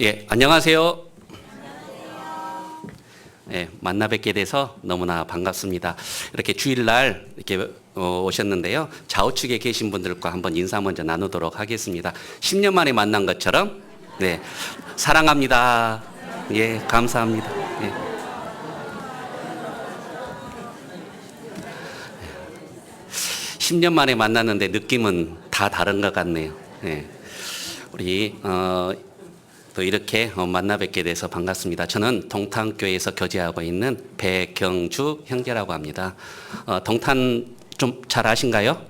예, 안녕하세요. 예, 만나 뵙게 돼서 너무나 반갑습니다. 이렇게 주일날 이렇게 오셨는데요. 좌우측에 계신 분들과 한번 인사 먼저 나누도록 하겠습니다. 10년 만에 만난 것처럼, 네, 사랑합니다. 예, 감사합니다. 예. 10년 만에 만났는데 느낌은 다 다른 것 같네요. 예. 우리 또 이렇게 만나 뵙게 돼서 반갑습니다. 저는 동탄교회에서 교제하고 있는 배경주 형제라고 합니다. 동탄 좀 잘 아신가요?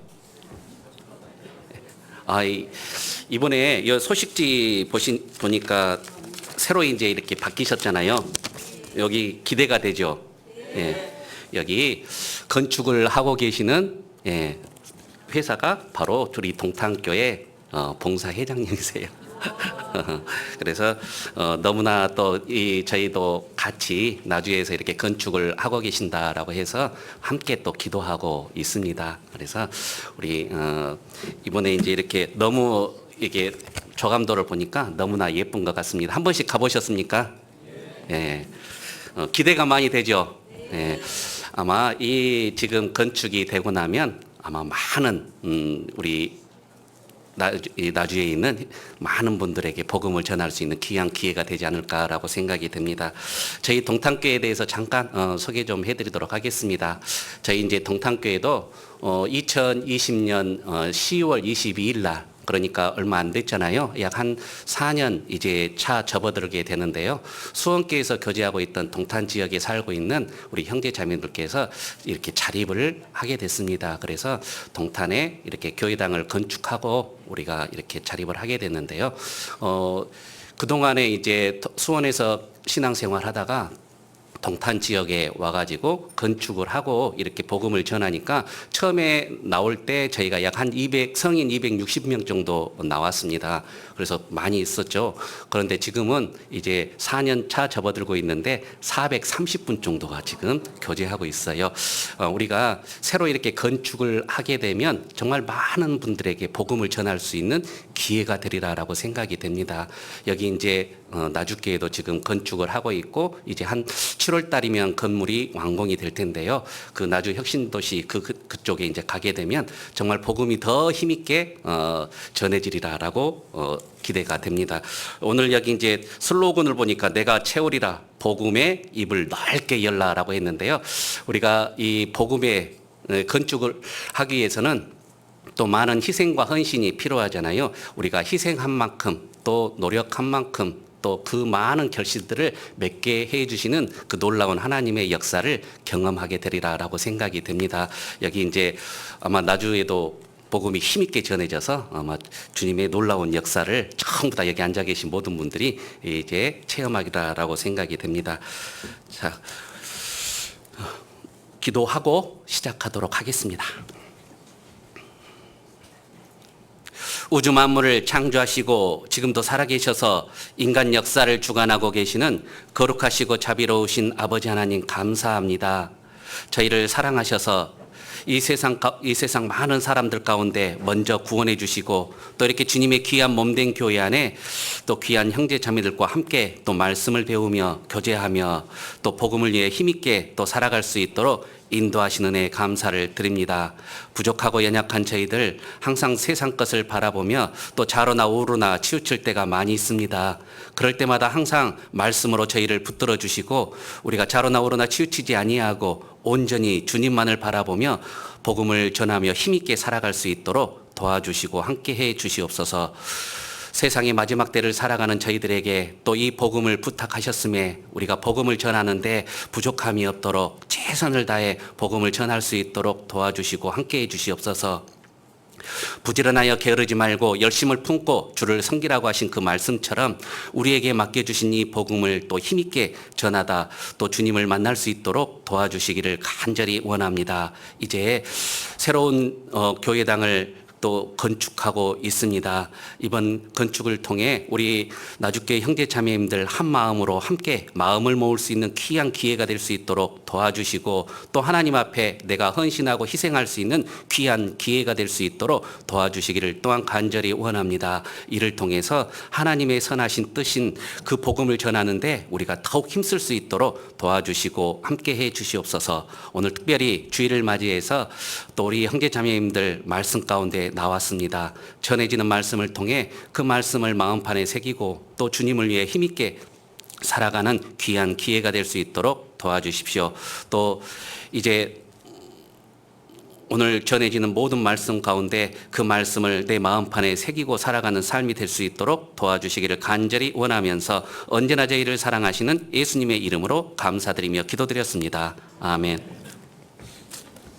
이번에 이 소식지 보니까 새로 이제 이렇게 바뀌셨잖아요. 여기 기대가 되죠? 예. 여기 건축을 하고 계시는 회사가 바로 우리 동탄교회 봉사회장님이세요. 그래서 너무나 또 저희도 같이 나주에서 이렇게 건축을 하고 계신다라고 해서 함께 또 기도하고 있습니다. 그래서 우리 이번에 이제 이렇게 너무 이게 조감도를 보니까 너무나 예쁜 것 같습니다. 한 번씩 가보셨습니까? 예. 기대가 많이 되죠. 예. 아마 이 지금 건축이 되고 나면 아마 많은 우리 나주에 있는 많은 분들에게 복음을 전할 수 있는 귀한 기회가 되지 않을까라고 생각이 듭니다. 저희 동탄교회에 대해서 잠깐 소개 좀 해드리도록 하겠습니다. 저희 이제 동탄교회도 2020년 10월 22일 날, 그러니까 얼마 안 됐잖아요. 약 한 4년 이제 차 접어들게 되는데요. 수원교에서 교제하고 있던 동탄 지역에 살고 있는 우리 형제자매들께서 이렇게 자립을 하게 됐습니다. 그래서 동탄에 이렇게 교회당을 건축하고 우리가 이렇게 자립을 하게 됐는데요. 그동안에 이제 수원에서 신앙생활 하다가 동탄 지역에 와가지고 건축을 하고 이렇게 복음을 전하니까 처음에 나올 때 저희가 약 한 성인 260명 정도 나왔습니다. 그래서 많이 있었죠. 그런데 지금은 이제 4년 차 접어들고 있는데 430분 정도가 지금 교제하고 있어요. 우리가 새로 이렇게 건축을 하게 되면 정말 많은 분들에게 복음을 전할 수 있는 기회가 되리라라고 생각이 됩니다. 여기 이제 나주교회도 지금 건축을 하고 있고 이제 한 7월 달이면 건물이 완공이 될 텐데요. 그 나주 혁신도시 그쪽에 이제 가게 되면 정말 복음이 더 힘있게 전해지리라라고 기대가 됩니다. 오늘 여기 이제 슬로건을 보니까 내가 채우리라 복음의 입을 넓게 열라라고 했는데요. 우리가 이 복음의 건축을 하기 위해서는 또 많은 희생과 헌신이 필요하잖아요. 우리가 희생한 만큼 또 노력한 만큼 또 그 많은 결실들을 맺게 해주시는 그 놀라운 하나님의 역사를 경험하게 되리라라고 생각이 됩니다. 여기 이제 아마 나주에도 복음이 힘있게 전해져서 아마 주님의 놀라운 역사를 전부 다 여기 앉아 계신 모든 분들이 이제 체험하리라라고 생각이 됩니다. 자, 기도하고 시작하도록 하겠습니다. 우주 만물을 창조하시고 지금도 살아계셔서 인간 역사를 주관하고 계시는 거룩하시고 자비로우신 아버지 하나님 감사합니다. 저희를 사랑하셔서 이 세상 많은 사람들 가운데 먼저 구원해 주시고 또 이렇게 주님의 귀한 몸된 교회 안에 또 귀한 형제 자매들과 함께 또 말씀을 배우며 교제하며 또 복음을 위해 힘있게 또 살아갈 수 있도록 인도하시는 애 감사를 드립니다. 부족하고 연약한 저희들 항상 세상 것을 바라보며 또 좌로나 우로나 치우칠 때가 많이 있습니다. 그럴 때마다 항상 말씀으로 저희를 붙들어 주시고 우리가 좌로나 우로나 치우치지 아니하고 온전히 주님만을 바라보며 복음을 전하며 힘있게 살아갈 수 있도록 도와주시고 함께해 주시옵소서. 세상의 마지막 때를 살아가는 저희들에게 또 이 복음을 부탁하셨음에 우리가 복음을 전하는데 부족함이 없도록 최선을 다해 복음을 전할 수 있도록 도와주시고 함께해 주시옵소서. 부지런하여 게으르지 말고 열심을 품고 주를 섬기라고 하신 그 말씀처럼 우리에게 맡겨주신 이 복음을 또 힘있게 전하다 또 주님을 만날 수 있도록 도와주시기를 간절히 원합니다. 이제 새로운 교회당을 또 건축하고 있습니다. 이번 건축을 통해 우리 나주교회 형제자매님들 한 마음으로 함께 마음을 모을 수 있는 귀한 기회가 될 수 있도록 도와주시고, 또 하나님 앞에 내가 헌신하고 희생할 수 있는 귀한 기회가 될 수 있도록 도와주시기를 또한 간절히 원합니다. 이를 통해서 하나님의 선하신 뜻인 그 복음을 전하는데 우리가 더욱 힘쓸 수 있도록 도와주시고 함께 해 주시옵소서. 오늘 특별히 주일을 맞이해서 또 우리 형제자매님들 말씀 가운데 나왔습니다. 전해지는 말씀을 통해 그 말씀을 마음판에 새기고 또 주님을 위해 힘있게 살아가는 귀한 기회가 될 수 있도록 도와주십시오. 또 이제 오늘 전해지는 모든 말씀 가운데 그 말씀을 내 마음판에 새기고 살아가는 삶이 될 수 있도록 도와주시기를 간절히 원하면서 언제나 저희를 사랑하시는 예수님의 이름으로 감사드리며 기도드렸습니다. 아멘.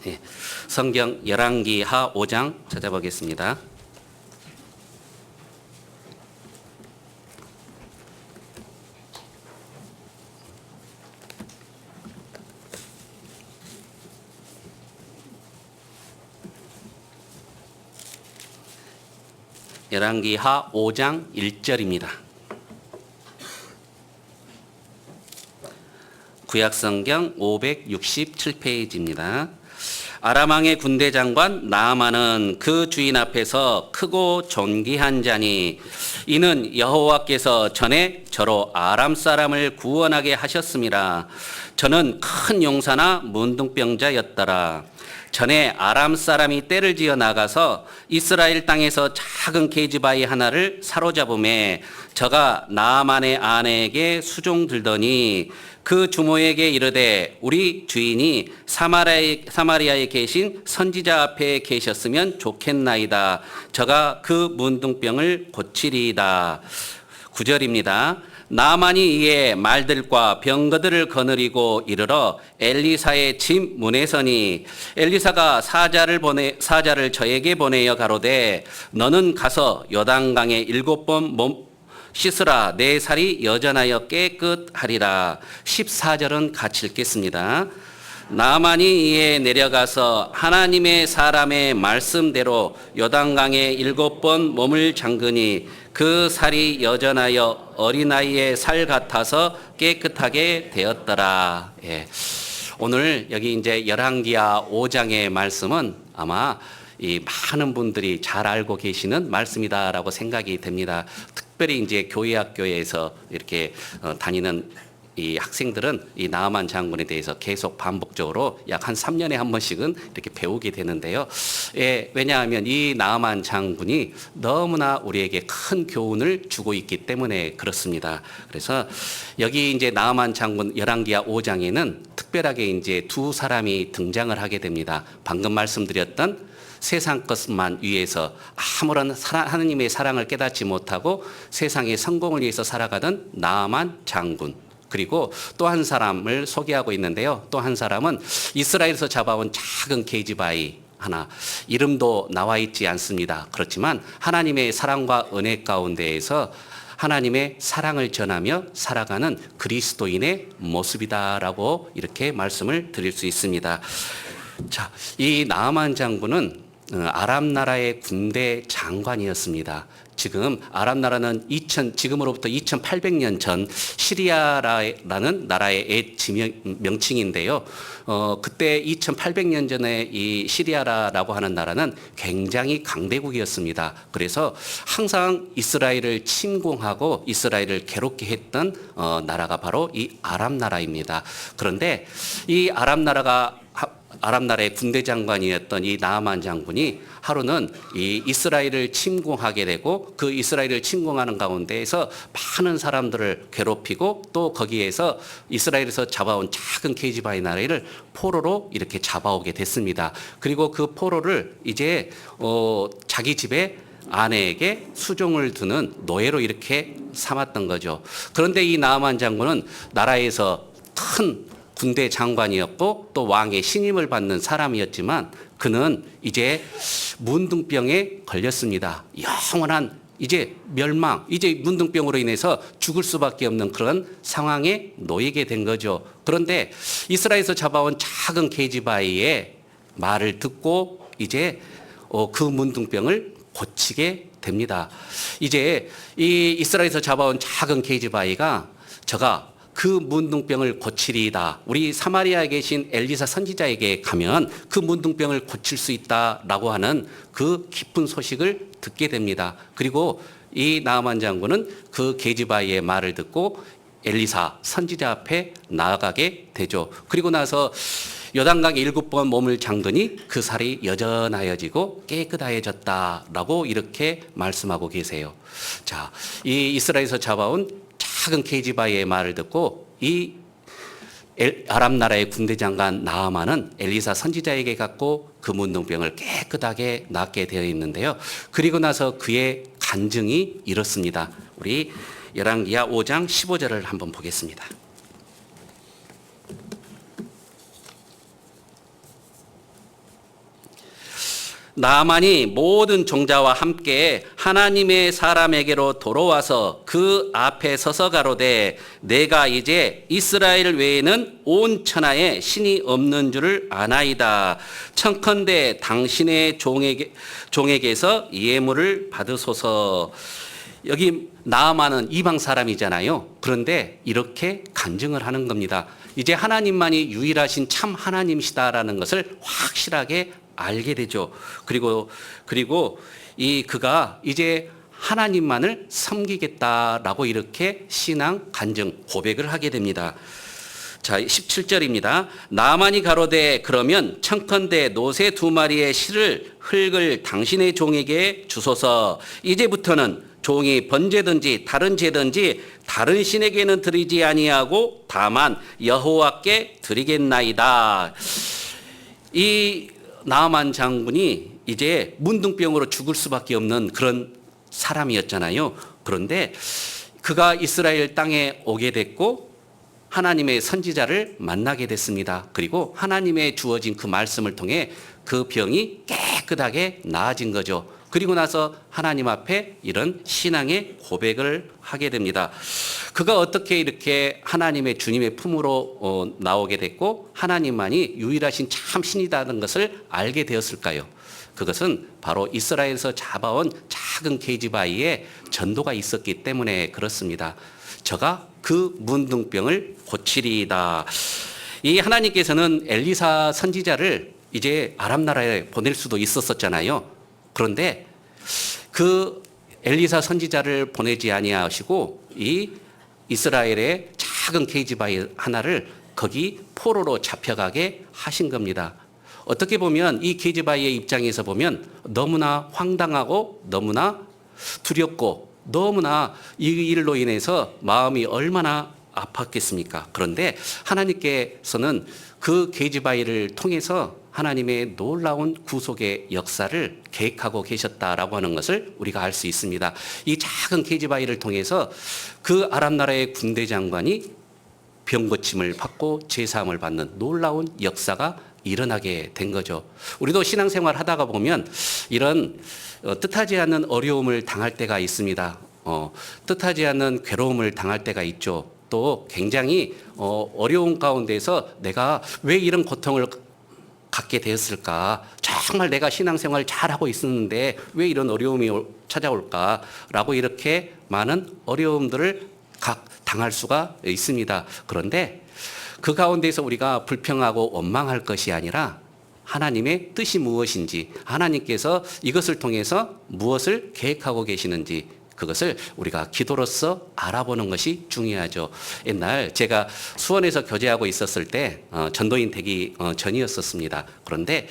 네, 성경 열왕기하 5장 찾아보겠습니다. 열왕기하 5장 1절입니다. 구약성경 567페이지입니다. 아람 왕의 군대 장관 나아만은 그 주인 앞에서 크고 존귀한 자니 이는 여호와께서 전에 저로 아람 사람을 구원하게 하셨음이라. 저는 큰 용사나 문둥병자였더라. 전에 아람 사람이 떼를 지어 나가서 이스라엘 땅에서 작은 계집아이 하나를 사로잡음에 저가 나아만의 아내에게 수종들더니 그 주모에게 이르되 우리 주인이 사마리아에 계신 선지자 앞에 계셨으면 좋겠나이다. 저가 그 문둥병을 고치리이다. 9절입니다. 나아만이 이에 말들과 병거들을 거느리고 이르러 엘리사의 집 문에 서니 엘리사가 사자를 저에게 보내어 가로되 너는 가서 요단강에 7번 몸 씻으라. 내 살이 여전하여 깨끗하리라. 14절은 같이 읽겠습니다. 나아만이 이에 내려가서 하나님의 사람의 말씀대로 요단강에 7번 몸을 잠그니 그 살이 여전하여 어린아이의 살 같아서 깨끗하게 되었더라. 예. 오늘 여기 이제 열왕기하 5장의 말씀은 아마 이 많은 분들이 잘 알고 계시는 말씀이다라고 생각이 됩니다. 특별히 이제 교회 학교에서 이렇게 다니는 이 학생들은 이 나아만 장군에 대해서 계속 반복적으로 약 한 3년에 한 번씩은 이렇게 배우게 되는데요. 예, 왜냐하면 이 나아만 장군이 너무나 우리에게 큰 교훈을 주고 있기 때문에 그렇습니다. 그래서 여기 이제 나아만 장군 열왕기하 5장에는 특별하게 이제 두 사람이 등장을 하게 됩니다. 방금 말씀드렸던 세상 것만 위해서 아무런 하느님의 사랑을 깨닫지 못하고 세상의 성공을 위해서 살아가던 나아만 장군, 그리고 또 한 사람을 소개하고 있는데요. 또 한 사람은 이스라엘에서 잡아온 작은 계집아이 하나, 이름도 나와 있지 않습니다. 그렇지만 하나님의 사랑과 은혜 가운데에서 하나님의 사랑을 전하며 살아가는 그리스도인의 모습이다라고 이렇게 말씀을 드릴 수 있습니다. 자, 이 나아만 장군은 아람 나라의 군대 장관이었습니다. 지금 아람 나라는 지금으로부터 2800년 전 시리아라는 나라의 옛 명칭인데요. 그때 2800년 전에 이 시리아라고 하는 나라는 굉장히 강대국이었습니다. 그래서 항상 이스라엘을 침공하고 이스라엘을 괴롭게 했던 나라가 바로 이 아람 나라입니다. 그런데 이 아람 나라의 군대 장관이었던 이 나아만 장군이 하루는 이 이스라엘을 침공하게 되고 그 이스라엘을 침공하는 가운데에서 많은 사람들을 괴롭히고 또 거기에서 이스라엘에서 잡아온 작은 계집아이 나라를 포로로 이렇게 잡아오게 됐습니다. 그리고 그 포로를 이제 자기 집에 아내에게 수종을 두는 노예로 이렇게 삼았던 거죠. 그런데 이 나아만 장군은 나라에서 큰 군대 장관이었고 또 왕의 신임을 받는 사람이었지만 그는 이제 문둥병에 걸렸습니다. 영원한 이제 멸망, 이제 문둥병으로 인해서 죽을 수밖에 없는 그런 상황에 놓이게 된 거죠. 그런데 이스라엘에서 잡아온 작은 계집아이의 말을 듣고 이제 그 문둥병을 고치게 됩니다. 이제 이 이스라엘에서 잡아온 작은 계집아이가 저가 그 문둥병을 고치리이다. 우리 사마리아에 계신 엘리사 선지자에게 가면 그 문둥병을 고칠 수 있다라고 하는 그 기쁜 소식을 듣게 됩니다. 그리고 이 나아만 장군은 그 계집아이의 말을 듣고 엘리사 선지자 앞에 나아가게 되죠. 그리고 나서 요단강에 7번 몸을 잠그니 그 살이 여전하여지고 깨끗하여졌다라고 이렇게 말씀하고 계세요. 자, 이 이스라엘에서 잡아온 작은 계집아이의 말을 듣고 이 아람 나라의 군대 장관 나아만은 엘리사 선지자에게 갖고 그 문둥병을 깨끗하게 낫게 되어 있는데요. 그리고 나서 그의 간증이 이렇습니다. 우리 열왕기하 5장 15절을 한번 보겠습니다. 나아만이 모든 종자와 함께 하나님의 사람에게로 돌아와서 그 앞에 서서 가로되 내가 이제 이스라엘 외에는 온 천하에 신이 없는 줄을 아나이다. 청컨대 당신의 종에게서 예물을 받으소서. 여기 나아만은 이방 사람이잖아요. 그런데 이렇게 간증을 하는 겁니다. 이제 하나님만이 유일하신 참 하나님이시다라는 것을 확실하게 알게 되죠. 그리고 그가 이제 하나님만을 섬기겠다라고 이렇게 신앙 간증 고백을 하게 됩니다. 자, 17절입니다. 나아만이 가로되 그러면 청컨대 노새 2마리의 실을 흙을 당신의 종에게 주소서. 이제부터는 종이 번제든지 다른 제든지 다른 신에게는 드리지 아니하고 다만 여호와께 드리겠나이다. 이 나아만 장군이 이제 문둥병으로 죽을 수밖에 없는 그런 사람이었잖아요. 그런데 그가 이스라엘 땅에 오게 됐고 하나님의 선지자를 만나게 됐습니다. 그리고 하나님의 주어진 그 말씀을 통해 그 병이 깨끗하게 나아진 거죠. 그리고 나서 하나님 앞에 이런 신앙의 고백을 하게 됩니다. 그가 어떻게 이렇게 하나님의 주님의 품으로 나오게 됐고 하나님만이 유일하신 참 신이라는 것을 알게 되었을까요? 그것은 바로 이스라엘에서 잡아온 작은 계집아이의 전도가 있었기 때문에 그렇습니다. 저가 그 문둥병을 고치리이다. 이 하나님께서는 엘리사 선지자를 이제 아람 나라에 보낼 수도 있었잖아요. 그런데 그 엘리사 선지자를 보내지 아니하시고 이 이스라엘의 작은 계집아이 하나를 거기 포로로 잡혀가게 하신 겁니다. 어떻게 보면 이 계집아이의 입장에서 보면 너무나 황당하고 너무나 두렵고 너무나 이 일로 인해서 마음이 얼마나 아팠겠습니까? 그런데 하나님께서는 그 계집아이를 통해서 하나님의 놀라운 구속의 역사를 계획하고 계셨다라고 하는 것을 우리가 알 수 있습니다. 이 작은 계집아이를 통해서 그 아람 나라의 군대 장관이 병 고침을 받고 제사함을 받는 놀라운 역사가 일어나게 된 거죠. 우리도 신앙생활 하다가 보면 이런 뜻하지 않는 어려움을 당할 때가 있습니다. 뜻하지 않는 괴로움을 당할 때가 있죠. 또 굉장히 어려운 가운데서 내가 왜 이런 고통을 갖게 되었을까? 정말 내가 신앙생활 잘하고 있었는데 왜 이런 어려움이 찾아올까라고 이렇게 많은 어려움들을 당할 수가 있습니다. 그런데 그 가운데서 우리가 불평하고 원망할 것이 아니라 하나님의 뜻이 무엇인지, 하나님께서 이것을 통해서 무엇을 계획하고 계시는지 그것을 우리가 기도로서 알아보는 것이 중요하죠. 옛날 제가 수원에서 교제하고 있었을 때 전도인 되기 전이었었습니다. 그런데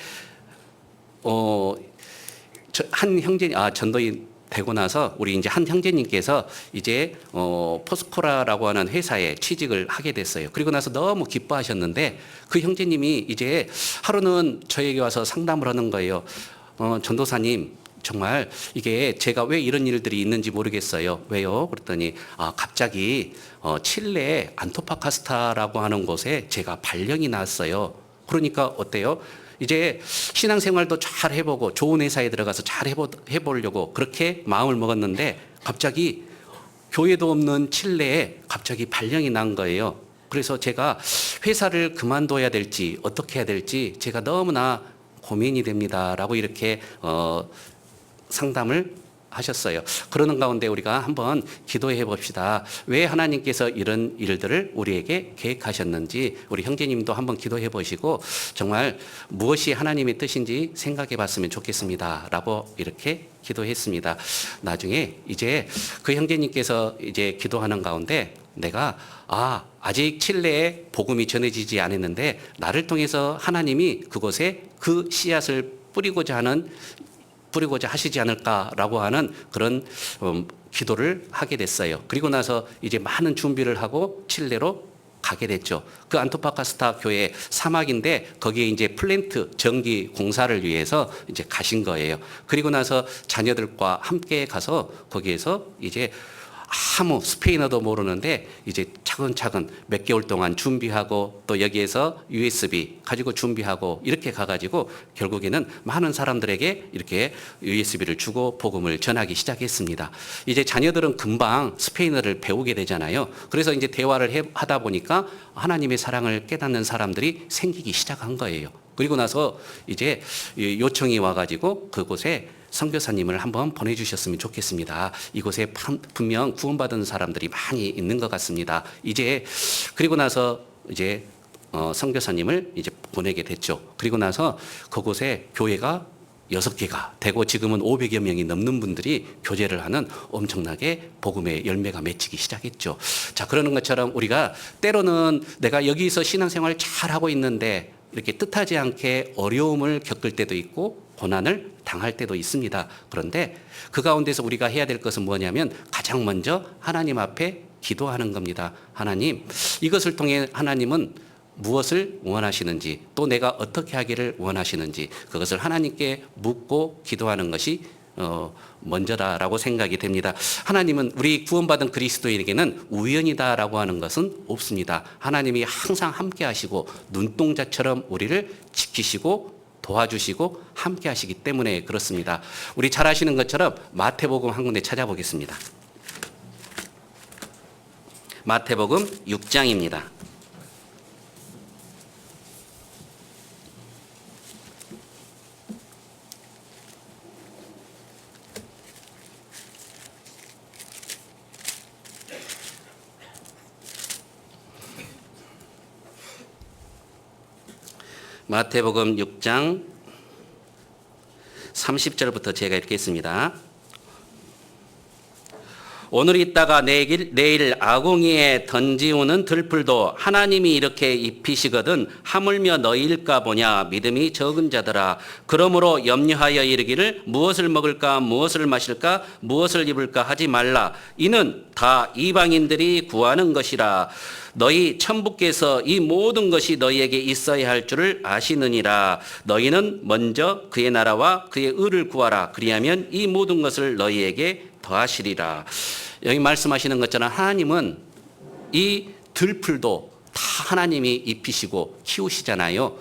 한 형제님, 전도인 되고 나서 우리 이제 한 형제님께서 이제 포스코라라고 하는 회사에 취직을 하게 됐어요. 그리고 나서 너무 기뻐하셨는데 그 형제님이 이제 하루는 저에게 와서 상담을 하는 거예요. 전도사님, 정말 이게 제가 왜 이런 일들이 있는지 모르겠어요. 왜요? 그랬더니 갑자기 칠레 안토파카스타라고 하는 곳에 제가 발령이 났어요. 그러니까 어때요? 이제 신앙생활도 잘 해보고 좋은 회사에 들어가서 잘 해보려고 그렇게 마음을 먹었는데 갑자기 교회도 없는 칠레에 갑자기 발령이 난 거예요. 그래서 제가 회사를 그만둬야 될지 어떻게 해야 될지 제가 너무나 고민이 됩니다라고 이렇게 상담을 하셨어요. 그러는 가운데 우리가 한번 기도해 봅시다. 왜 하나님께서 이런 일들을 우리에게 계획하셨는지 우리 형제님도 한번 기도해 보시고 정말 무엇이 하나님의 뜻인지 생각해 봤으면 좋겠습니다. 라고 이렇게 기도했습니다. 나중에 이제 그 형제님께서 이제 기도하는 가운데 내가 아직 칠레에 복음이 전해지지 않았는데 나를 통해서 하나님이 그곳에 그 씨앗을 뿌리고자 하시지 않을까라고 하는 그런 기도를 하게 됐어요. 그리고 나서 이제 많은 준비를 하고 칠레로 가게 됐죠. 그 안토파카스타 교회 사막인데 거기에 이제 플랜트 전기 공사를 위해서 이제 가신 거예요. 그리고 나서 자녀들과 함께 가서 거기에서 이제 아무 스페인어도 모르는데 이제 차근차근 몇 개월 동안 준비하고 또 여기에서 USB 가지고 준비하고 이렇게 가가지고 결국에는 많은 사람들에게 이렇게 USB를 주고 복음을 전하기 시작했습니다. 이제 자녀들은 금방 스페인어를 배우게 되잖아요. 그래서 이제 대화를 하다 보니까 하나님의 사랑을 깨닫는 사람들이 생기기 시작한 거예요. 그리고 나서 이제 요청이 와가지고 그곳에 선교사님을 한번 보내주셨으면 좋겠습니다. 이곳에 분명 구원받은 사람들이 많이 있는 것 같습니다. 이제 그리고 나서 이제 선교사님을 이제 보내게 됐죠. 그리고 나서 그곳에 교회가 6개가 되고 지금은 500여 명이 넘는 분들이 교제를 하는 엄청나게 복음의 열매가 맺히기 시작했죠. 자, 그러는 것처럼 우리가 때로는 내가 여기서 신앙생활 잘하고 있는데 이렇게 뜻하지 않게 어려움을 겪을 때도 있고 고난을 당할 때도 있습니다. 그런데 그 가운데서 우리가 해야 될 것은 뭐냐면 가장 먼저 하나님 앞에 기도하는 겁니다. 하나님, 이것을 통해 하나님은 무엇을 원하시는지 또 내가 어떻게 하기를 원하시는지 그것을 하나님께 묻고 기도하는 것이 먼저다라고 생각이 됩니다. 하나님은 우리 구원받은 그리스도인에게는 우연이다라고 하는 것은 없습니다. 하나님이 항상 함께 하시고 눈동자처럼 우리를 지키시고 도와주시고 함께 하시기 때문에 그렇습니다. 우리 잘 아시는 것처럼 마태복음 한 군데 찾아보겠습니다. 마태복음 6장입니다. 마태복음 6장 30절부터 제가 읽겠습니다. 오늘 있다가 내일 아궁이에 던지우는 들풀도 하나님이 이렇게 입히시거든 하물며 너희일까 보냐. 믿음이 적은 자들아, 그러므로 염려하여 이르기를 무엇을 먹을까 무엇을 마실까 무엇을 입을까 하지 말라. 이는 다 이방인들이 구하는 것이라. 너희 천부께서 이 모든 것이 너희에게 있어야 할 줄을 아시느니라. 너희는 먼저 그의 나라와 그의 의를 구하라. 그리하면 이 모든 것을 너희에게 더하시리라. 여기 말씀하시는 것처럼 하나님은 이 들풀도 다 하나님이 입히시고 키우시잖아요.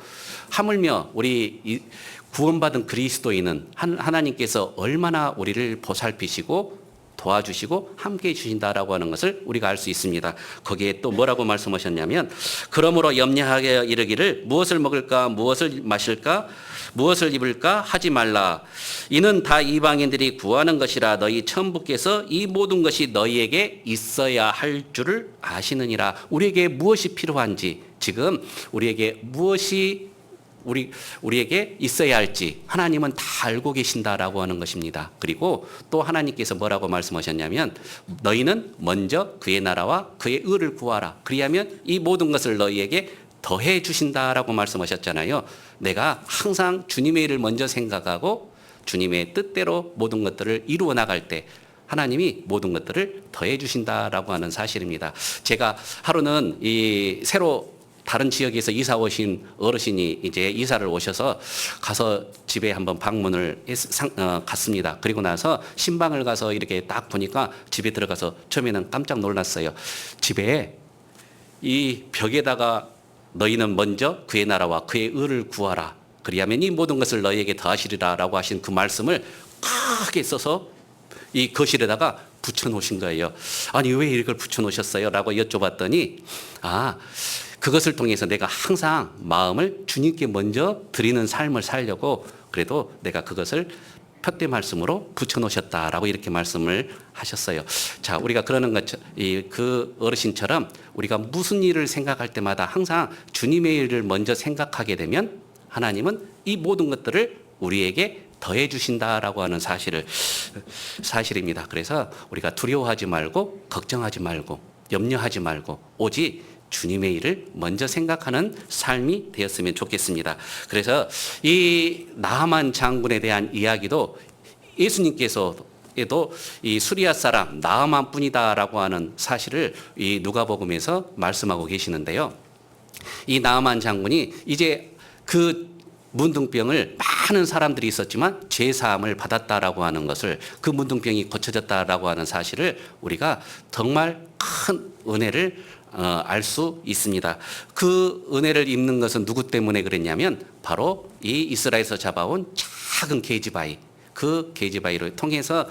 하물며 우리 구원받은 그리스도인은 하나님께서 얼마나 우리를 보살피시고 도와주시고 함께해 주신다라고 하는 것을 우리가 알 수 있습니다. 거기에 또 뭐라고 말씀하셨냐면 그러므로 염려하게 이르기를 무엇을 먹을까 무엇을 마실까 무엇을 입을까 하지 말라. 이는 다 이방인들이 구하는 것이라. 너희 천부께서 이 모든 것이 너희에게 있어야 할 줄을 아시느니라. 우리에게 무엇이 필요한지 지금 우리에게 무엇이 우리에게 있어야 할지 하나님은 다 알고 계신다라고 하는 것입니다. 그리고 또 하나님께서 뭐라고 말씀하셨냐면 너희는 먼저 그의 나라와 그의 의를 구하라. 그리하면 이 모든 것을 너희에게 더해 주신다라고 말씀하셨잖아요. 내가 항상 주님의 일을 먼저 생각하고 주님의 뜻대로 모든 것들을 이루어 나갈 때 하나님이 모든 것들을 더해 주신다라고 하는 사실입니다. 제가 하루는 새로 다른 지역에서 이사 오신 어르신이 이제 이사를 오셔서 가서 집에 한번 방문을 갔습니다. 그리고 나서 신방을 가서 이렇게 딱 보니까 집에 들어가서 처음에는 깜짝 놀랐어요. 집에 이 벽에다가 너희는 먼저 그의 나라와 그의 의를 구하라. 그리하면 이 모든 것을 너희에게 더하시리라라고 하신 그 말씀을 크게 써서 이 거실에다가 붙여놓으신 거예요. 아니 왜 이걸 붙여놓으셨어요? 라고 여쭤봤더니 그것을 통해서 내가 항상 마음을 주님께 먼저 드리는 삶을 살려고 그래도 내가 그것을 푯대 말씀으로 붙여놓으셨다라고 이렇게 말씀을 하셨어요. 자, 우리가 그러는 것, 그 어르신처럼 우리가 무슨 일을 생각할 때마다 항상 주님의 일을 먼저 생각하게 되면 하나님은 이 모든 것들을 우리에게 더해 주신다라고 하는 사실입니다. 그래서 우리가 두려워하지 말고 걱정하지 말고 염려하지 말고 오직 주님의 일을 먼저 생각하는 삶이 되었으면 좋겠습니다. 그래서 이 나하만 장군에 대한 이야기도 예수님께서도 이 수리아 사람 나하만뿐이다라고 하는 사실을 이 누가복음에서 말씀하고 계시는데요. 이 나하만 장군이 이제 그 문둥병을 많은 사람들이 있었지만 제사함을 받았다라고 하는 것을, 그 문둥병이 고쳐졌다라고 하는 사실을 우리가 정말 큰 은혜를 알 수 있습니다. 그 은혜를 입는 것은 누구 때문에 그랬냐면 바로 이 이스라엘에서 잡아온 작은 계집아이, 그 계집아이를 통해서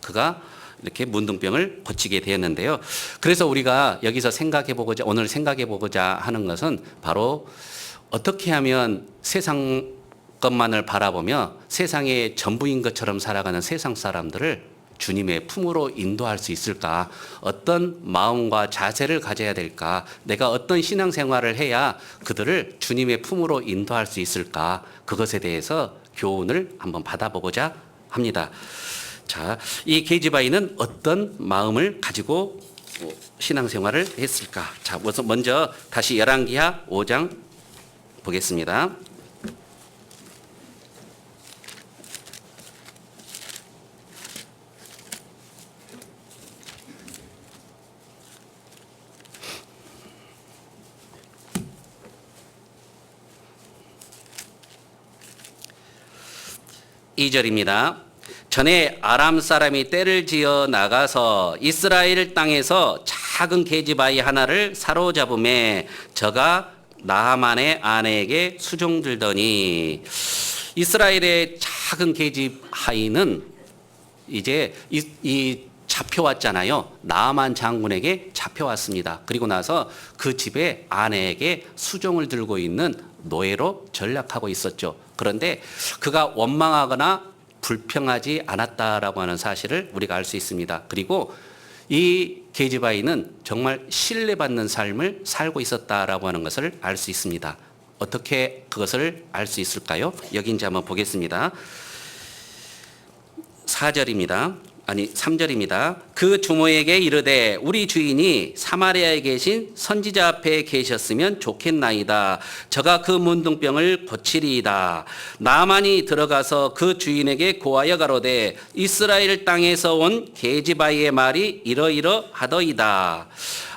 그가 이렇게 문둥병을 고치게 되었는데요. 그래서 우리가 여기서 오늘 생각해 보고자 하는 것은 바로 어떻게 하면 세상 것만을 바라보며 세상의 전부인 것처럼 살아가는 세상 사람들을 주님의 품으로 인도할 수 있을까? 어떤 마음과 자세를 가져야 될까? 내가 어떤 신앙생활을 해야 그들을 주님의 품으로 인도할 수 있을까? 그것에 대해서 교훈을 한번 받아보고자 합니다. 자, 이 계집아이는 어떤 마음을 가지고 신앙생활을 했을까? 자, 먼저 다시 열왕기하 5장 보겠습니다. 이 절입니다. 전에 아람 사람이 떼를 지어 나가서 이스라엘 땅에서 작은 계집아이 하나를 사로잡음에 저가 나하만의 아내에게 수종들더니, 이스라엘의 작은 계집아이는 이제 이 잡혀왔잖아요. 나하만 장군에게 잡혀왔습니다. 그리고 나서 그 집에 아내에게 수종을 들고 있는 노예로 전락하고 있었죠. 그런데 그가 원망하거나 불평하지 않았다라고 하는 사실을 우리가 알 수 있습니다. 그리고 이 계집아이는 정말 신뢰받는 삶을 살고 있었다라고 하는 것을 알 수 있습니다. 어떻게 그것을 알 수 있을까요? 여기 이제 한번 보겠습니다. 3절입니다. 그 주모에게 이르되 우리 주인이 사마리아에 계신 선지자 앞에 계셨으면 좋겠나이다. 저가 그 문둥병을 고치리이다. 나만이 들어가서 그 주인에게 고하여 가로되 이스라엘 땅에서 온 계집아이의 말이 이러이러하더이다.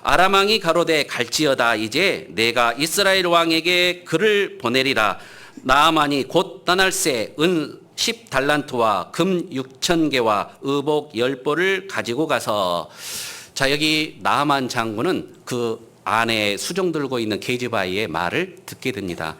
아람 왕이 가로되 갈지어다. 이제 내가 이스라엘 왕에게 글을 보내리라. 나만이 곧 떠날새 은 10달란트와 금 6,000개와 의복 10벌을 가지고 가서, 자, 여기 나하만 장군은 그 아내 수종 들고 있는 계집아이의 말을 듣게 됩니다.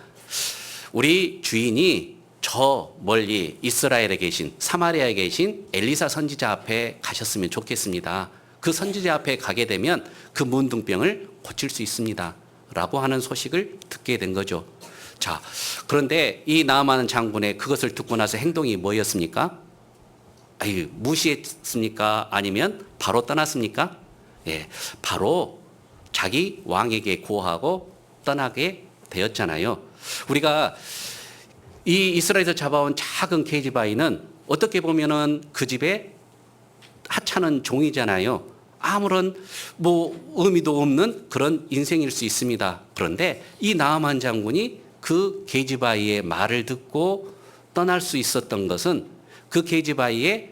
우리 주인이 저 멀리 이스라엘에 계신, 사마리아에 계신 엘리사 선지자 앞에 가셨으면 좋겠습니다. 그 선지자 앞에 가게 되면 그 문둥병을 고칠 수 있습니다 라고 하는 소식을 듣게 된 거죠. 자, 그런데 이 나하만 장군의 그것을 듣고 나서 행동이 뭐였습니까? 무시했습니까? 아니면 바로 떠났습니까? 예, 바로 자기 왕에게 고하고 떠나게 되었잖아요. 우리가 이 이스라엘에서 잡아온 작은 계집아이는 어떻게 보면은 그 집에 하찮은 종이잖아요. 아무런 의미도 없는 그런 인생일 수 있습니다. 그런데 이 나하만 장군이 그 계집아이의 말을 듣고 떠날 수 있었던 것은 그 계집아이의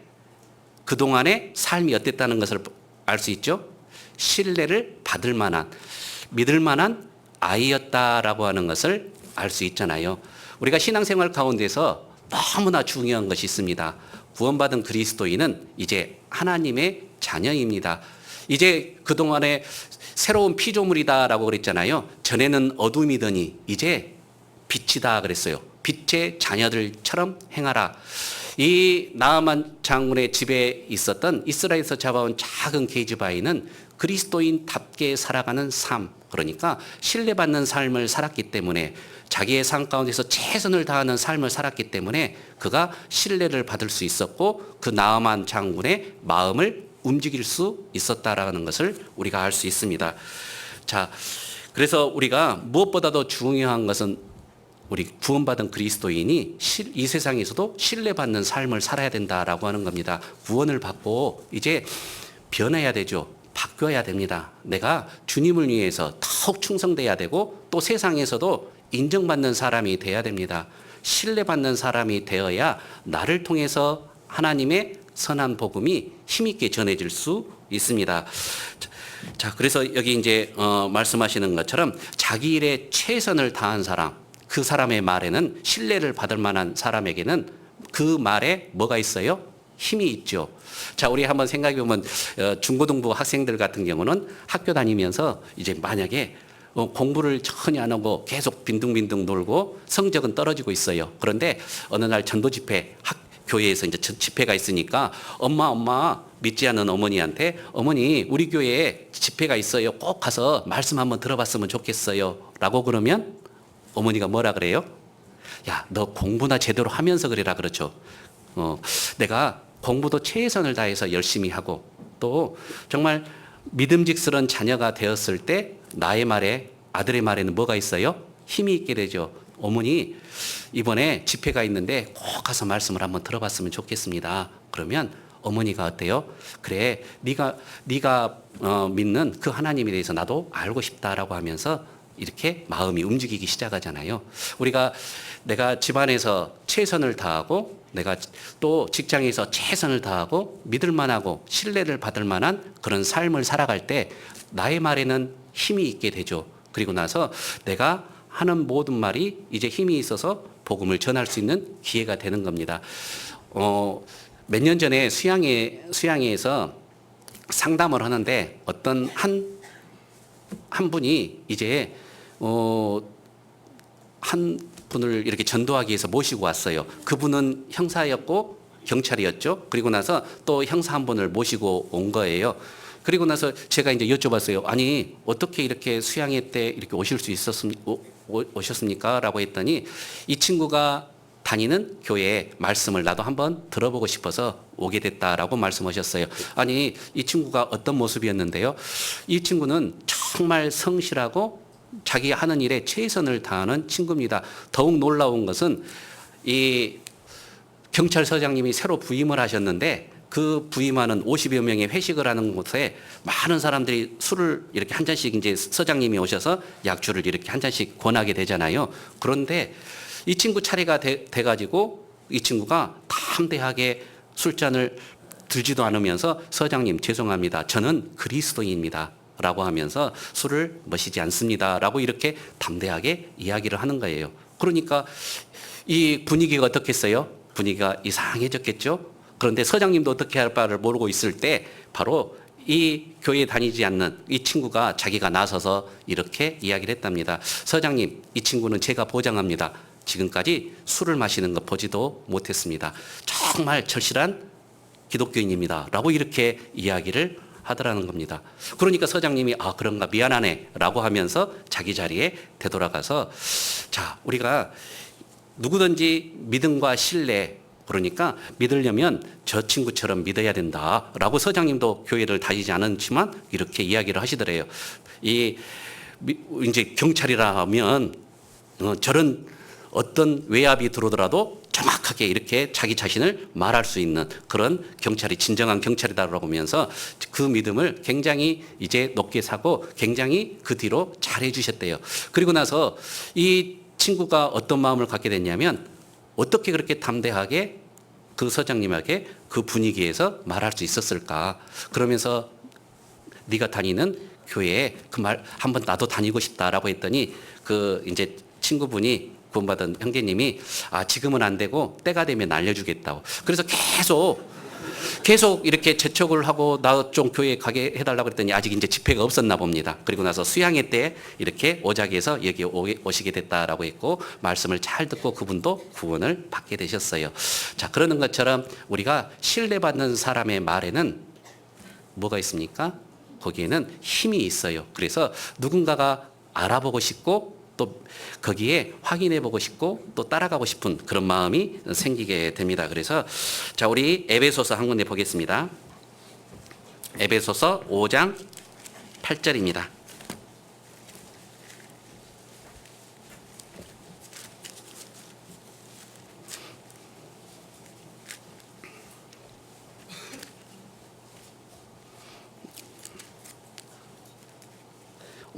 그동안의 삶이 어땠다는 것을 알 수 있죠. 신뢰를 받을 만한, 믿을 만한 아이였다라고 하는 것을 알 수 있잖아요. 우리가 신앙생활 가운데서 너무나 중요한 것이 있습니다. 구원받은 그리스도인은 이제 하나님의 자녀입니다. 이제 그동안에 새로운 피조물이다라고 그랬잖아요. 전에는 어둠이더니 이제 빛이다 그랬어요. 빛의 자녀들처럼 행하라. 이 나하만 장군의 집에 있었던 이스라엘에서 잡아온 작은 계집아이는 그리스도인답게 살아가는 삶, 그러니까 신뢰받는 삶을 살았기 때문에 자기의 삶 가운데서 최선을 다하는 삶을 살았기 때문에 그가 신뢰를 받을 수 있었고 그 나아만 장군의 마음을 움직일 수 있었다라는 것을 우리가 알 수 있습니다. 자, 그래서 우리가 무엇보다도 중요한 것은 우리 구원받은 그리스도인이 이 세상에서도 신뢰받는 삶을 살아야 된다라고 하는 겁니다. 구원을 받고 이제 변해야 되죠. 바뀌어야 됩니다. 내가 주님을 위해서 더욱 충성돼야 되고 또 세상에서도 인정받는 사람이 돼야 됩니다. 신뢰받는 사람이 되어야 나를 통해서 하나님의 선한 복음이 힘있게 전해질 수 있습니다. 자, 그래서 여기 이제 말씀하시는 것처럼 자기 일에 최선을 다한 사람, 그 사람의 말에는 신뢰를 받을 만한 사람에게는 그 말에 뭐가 있어요? 힘이 있죠. 자, 우리 한번 생각해 보면 중고등부 학생들 같은 경우는 학교 다니면서 이제 만약에 공부를 전혀 안 하고 계속 빈둥빈둥 놀고 성적은 떨어지고 있어요. 그런데 어느 날 전도 집회 교회에서 이제 집회가 있으니까 엄마 믿지 않는 어머니한테 어머니 우리 교회에 집회가 있어요. 꼭 가서 말씀 한번 들어봤으면 좋겠어요. 라고 그러면 어머니가 뭐라 그래요? 야, 너 공부나 제대로 하면서 그래라 그렇죠. 내가 공부도 최선을 다해서 열심히 하고 또 정말 믿음직스러운 자녀가 되었을 때 나의 말에 아들의 말에는 뭐가 있어요? 힘이 있게 되죠. 어머니 이번에 집회가 있는데 꼭 가서 말씀을 한번 들어봤으면 좋겠습니다. 그러면 어머니가 어때요? 그래, 네가 믿는 그 하나님에 대해서 나도 알고 싶다라고 하면서 이렇게 마음이 움직이기 시작하잖아요. 내가 집안에서 최선을 다하고 내가 또 직장에서 최선을 다하고 믿을 만하고 신뢰를 받을 만한 그런 삶을 살아갈 때 나의 말에는 힘이 있게 되죠. 그리고 나서 내가 하는 모든 말이 이제 힘이 있어서 복음을 전할 수 있는 기회가 되는 겁니다. 몇 년 전에 수양회에서 상담을 하는데 어떤 한 분이 이제 한 분을 이렇게 전도하기 위해서 모시고 왔어요. 그분은 형사였고 경찰이었죠. 그리고 나서 또 형사 한 분을 모시고 온 거예요. 그리고 나서 제가 이제 여쭤봤어요. 아니 어떻게 이렇게 수양회 때 이렇게 오셨습니까? 라고 했더니 이 친구가 다니는 교회에 말씀을 나도 한번 들어보고 싶어서 오게 됐다라고 말씀하셨어요. 아니 이 친구가 어떤 모습이었는데요. 이 친구는 정말 성실하고 자기 하는 일에 최선을 다하는 친구입니다. 더욱 놀라운 것은 이 경찰서장님이 새로 부임을 하셨는데 그 부임하는 50여 명의 회식을 하는 곳에 많은 사람들이 술을 이렇게 한 잔씩 이제 서장님이 오셔서 약주를 이렇게 한 잔씩 권하게 되잖아요. 그런데 이 친구 차례가 돼가지고 이 친구가 담대하게 술잔을 들지도 않으면서 서장님 죄송합니다. 저는 그리스도인입니다. 라고 하면서 술을 마시지 않습니다. 라고 이렇게 담대하게 이야기를 하는 거예요. 그러니까 이 분위기가 어떻겠어요? 분위기가 이상해졌겠죠? 그런데 서장님도 어떻게 할 바를 모르고 있을 때 바로 이 교회에 다니지 않는 이 친구가 자기가 나서서 이렇게 이야기를 했답니다. 서장님, 이 친구는 제가 보장합니다. 지금까지 술을 마시는 거 보지도 못했습니다. 정말 절실한 기독교인입니다. 라고 이렇게 이야기를 하더라는 겁니다. 그러니까 서장님이 그런가 미안하네 라고 하면서 자기 자리에 되돌아가서 자, 우리가 누구든지 믿음과 신뢰 그러니까 믿으려면 저 친구처럼 믿어야 된다라고 서장님도 교회를 다니지 않았지만 이렇게 이야기를 하시더래요. 이제 경찰이라면 저런 어떤 외압이 들어오더라도 정확하게 이렇게 자기 자신을 말할 수 있는 그런 경찰이 진정한 경찰이다라고 하면서 그 믿음을 굉장히 이제 높게 사고 굉장히 그 뒤로 잘해 주셨대요. 그리고 나서 이 친구가 어떤 마음을 갖게 됐냐면 어떻게 그렇게 담대하게 그 서장님에게 그 분위기에서 말할 수 있었을까? 그러면서 네가 다니는 교회에 그 말 한번 나도 다니고 싶다라고 했더니 그 이제 친구분이 구원받은 형제님이 지금은 안 되고 때가 되면 알려주겠다고. 그래서 계속 이렇게 재촉을 하고 나 좀 교회에 가게 해달라고 그랬더니 아직 이제 집회가 없었나 봅니다. 그리고 나서 수양회 때 이렇게 오작에서 여기 오시게 됐다라고 했고 말씀을 잘 듣고 그분도 구원을 받게 되셨어요. 자, 그러는 것처럼 우리가 신뢰받는 사람의 말에는 뭐가 있습니까? 거기에는 힘이 있어요. 그래서 누군가가 알아보고 싶고 또 거기에 확인해 보고 싶고 또 따라가고 싶은 그런 마음이 생기게 됩니다. 그래서 자, 우리 에베소서 한 군데 보겠습니다. 에베소서 5장 8절입니다.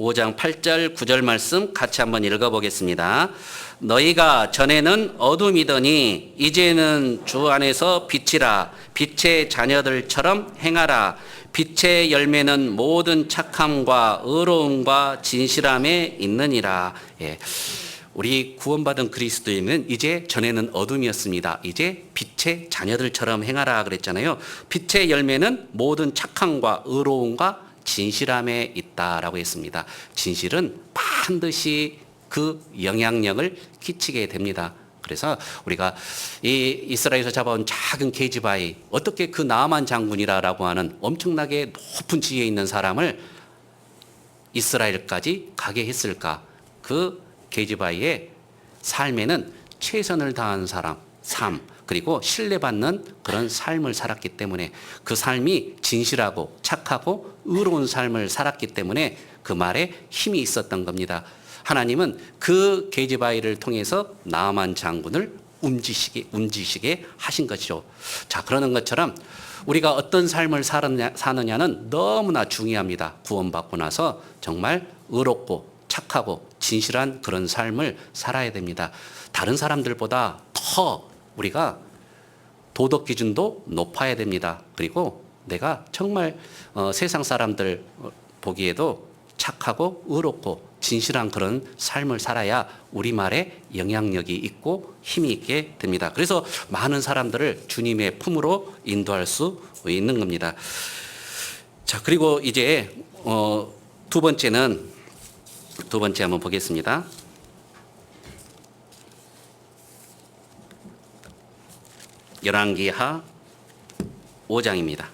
오 장 8절 9절 말씀 같이 한번 읽어보겠습니다. 너희가 전에는 어둠이더니 이제는 주 안에서 빛이라. 빛의 자녀들처럼 행하라. 빛의 열매는 모든 착함과 의로움과 진실함에 있느니라. 예. 우리 구원받은 그리스도인은 이제 전에는 어둠이었습니다. 이제 빛의 자녀들처럼 행하라 그랬잖아요. 빛의 열매는 모든 착함과 의로움과 진실함에 있다라고 했습니다. 진실은 반드시 그 영향력을 끼치게 됩니다. 그래서 우리가 이 이스라엘에서 잡아온 작은 계집아이, 어떻게 그 나아만 장군이라고 하는 엄청나게 높은 지위에 있는 사람을 이스라엘까지 가게 했을까? 그 계집아이의 삶에는 최선을 다한 사람, 삶, 그리고 신뢰받는 그런 삶을 살았기 때문에, 그 삶이 진실하고 착하고 의로운 삶을 살았기 때문에 그 말에 힘이 있었던 겁니다. 하나님은 그 계집아이를 통해서 나아만 장군을 움직이시게 하신 것이죠. 자, 그러는 것처럼 우리가 어떤 삶을 사느냐는 너무나 중요합니다. 구원받고 나서 정말 의롭고 착하고 진실한 그런 삶을 살아야 됩니다. 다른 사람들보다 더 우리가 도덕 기준도 높아야 됩니다. 그리고 내가 정말 세상 사람들 보기에도 착하고 의롭고 진실한 그런 삶을 살아야 우리말에 영향력이 있고 힘이 있게 됩니다. 그래서 많은 사람들을 주님의 품으로 인도할 수 있는 겁니다. 자, 그리고 이제 두 번째 한번 보겠습니다. 열왕기하 5장입니다.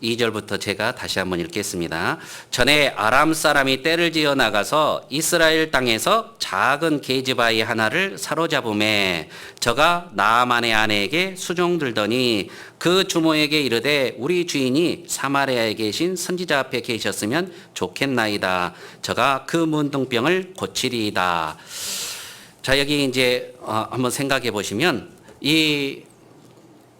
이 절부터 제가 다시 한번 읽겠습니다. 전에 아람 사람이 떼를 지어 나가서 이스라엘 땅에서 작은 계집아이 하나를 사로잡음에 저가 나아만의 아내에게 수종들더니 그 주모에게 이르되 우리 주인이 사마리아에 계신 선지자 앞에 계셨으면 좋겠나이다. 저가 그 문둥병을 고치리이다. 자, 여기 이제 한번 생각해 보시면 이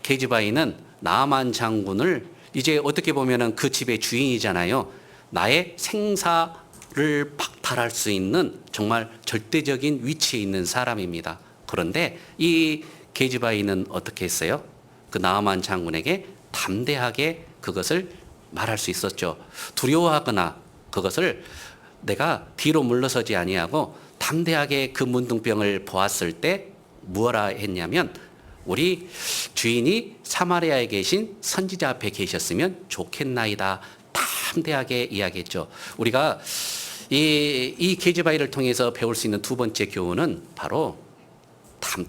계집아이는 나아만 장군을 이제 어떻게 보면은 그 집의 주인이잖아요. 나의 생사를 박탈할 수 있는 정말 절대적인 위치에 있는 사람입니다. 그런데 이 계집아이는 어떻게 했어요? 그 나아만 장군에게 담대하게 그것을 말할 수 있었죠. 두려워하거나 그것을 내가 뒤로 물러서지 아니하고 담대하게 그 문둥병을 보았을 때 무엇라 했냐면, 우리 주인이 사마리아에 계신 선지자 앞에 계셨으면 좋겠나이다. 담대하게 이야기했죠. 우리가 이 계집아이를 통해서 배울 수 있는 두 번째 교훈은 바로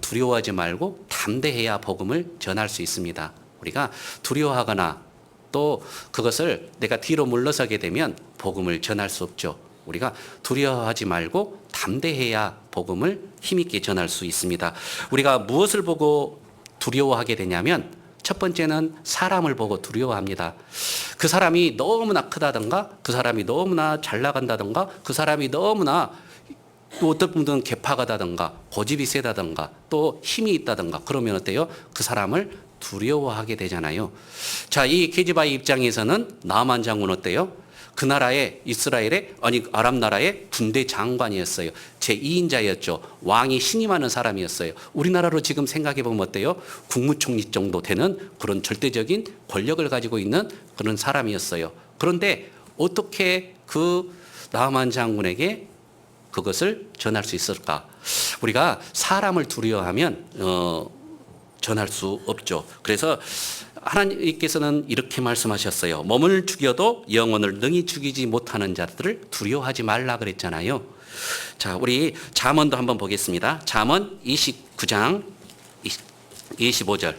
두려워하지 말고 담대해야 복음을 전할 수 있습니다. 우리가 두려워하거나 또 그것을 내가 뒤로 물러서게 되면 복음을 전할 수 없죠. 우리가 두려워하지 말고 담대해야 복음을 힘있게 전할 수 있습니다. 우리가 무엇을 보고 두려워하게 되냐면, 첫 번째는 사람을 보고 두려워합니다. 그 사람이 너무나 크다든가, 그 사람이 너무나 잘 나간다든가, 그 사람이 너무나 또 어떤 분들은 개파가다든가 고집이 세다든가 또 힘이 있다든가, 그러면 어때요? 그 사람을 두려워하게 되잖아요. 자, 이 계집아이 입장에서는 나아만 장군 어때요? 그 나라의 아람 나라의 군대 장관이었어요. 제2인자였죠. 왕이 신임하는 사람이었어요. 우리나라로 지금 생각해 보면 어때요? 국무총리 정도 되는 그런 절대적인 권력을 가지고 있는 그런 사람이었어요. 그런데 어떻게 그 나아만 장군에게 그것을 전할 수 있을까? 우리가 사람을 두려워하면 전할 수 없죠. 그래서 하나님께서는 이렇게 말씀하셨어요. 몸을 죽여도 영혼을 능히 죽이지 못하는 자들을 두려워하지 말라 그랬잖아요. 자, 우리 잠언도 한번 보겠습니다. 잠언 29장 25절.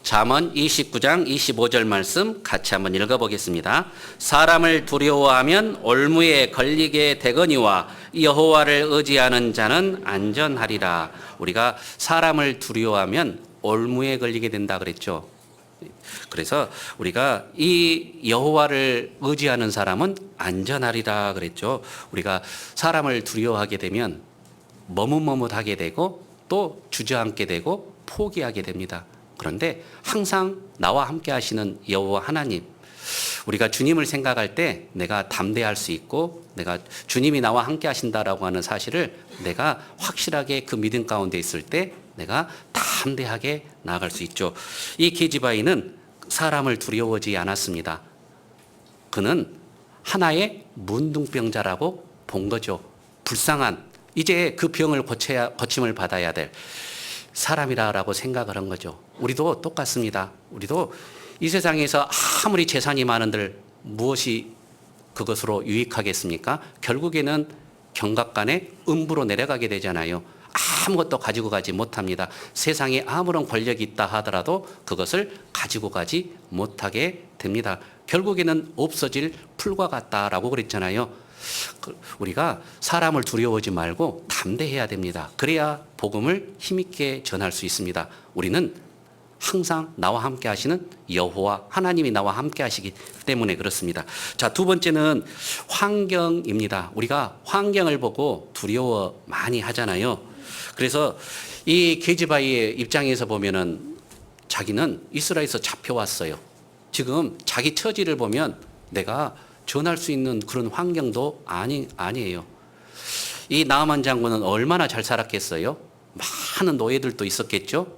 잠언 29장 25절 말씀 같이 한번 읽어보겠습니다. 사람을 두려워하면 올무에 걸리게 되거니와 여호와를 의지하는 자는 안전하리라. 우리가 사람을 두려워하면 올무에 걸리게 된다 그랬죠. 그래서 우리가 이 여호와를 의지하는 사람은 안전하리라 그랬죠. 우리가 사람을 두려워하게 되면 머뭇머뭇하게 되고 또 주저앉게 되고 포기하게 됩니다. 그런데 항상 나와 함께 하시는 여호와 하나님, 우리가 주님을 생각할 때 내가 담대할 수 있고 내가 주님이 나와 함께 하신다라고 하는 사실을 내가 확실하게 그 믿음 가운데 있을 때 내가 담대하게 나아갈 수 있죠. 이 게지바이는 사람을 두려워하지 않았습니다. 그는 하나의 문둥병자라고 본 거죠. 불쌍한, 이제 그 병을 고침을 받아야 될 사람이라고 생각을 한 거죠. 우리도 똑같습니다. 우리도 이 세상에서 아무리 재산이 많은들 무엇이 그것으로 유익하겠습니까? 결국에는 경각간에 음부로 내려가게 되잖아요. 아무것도 가지고 가지 못합니다. 세상에 아무런 권력이 있다 하더라도 그것을 가지고 가지 못하게 됩니다. 결국에는 없어질 풀과 같다라고 그랬잖아요. 우리가 사람을 두려워하지 말고 담대해야 됩니다. 그래야 복음을 힘있게 전할 수 있습니다. 우리는 항상 나와 함께 하시는 여호와 하나님이 나와 함께 하시기 때문에 그렇습니다. 자, 두 번째는 환경입니다. 우리가 환경을 보고 두려워 많이 하잖아요. 그래서 이 게지바이의 입장에서 보면은 자기는 이스라엘에서 잡혀왔어요. 지금 자기 처지를 보면 내가 전할 수 있는 그런 환경도 아니에요. 이 나아만 장군은 얼마나 잘 살았겠어요? 많은 노예들도 있었겠죠?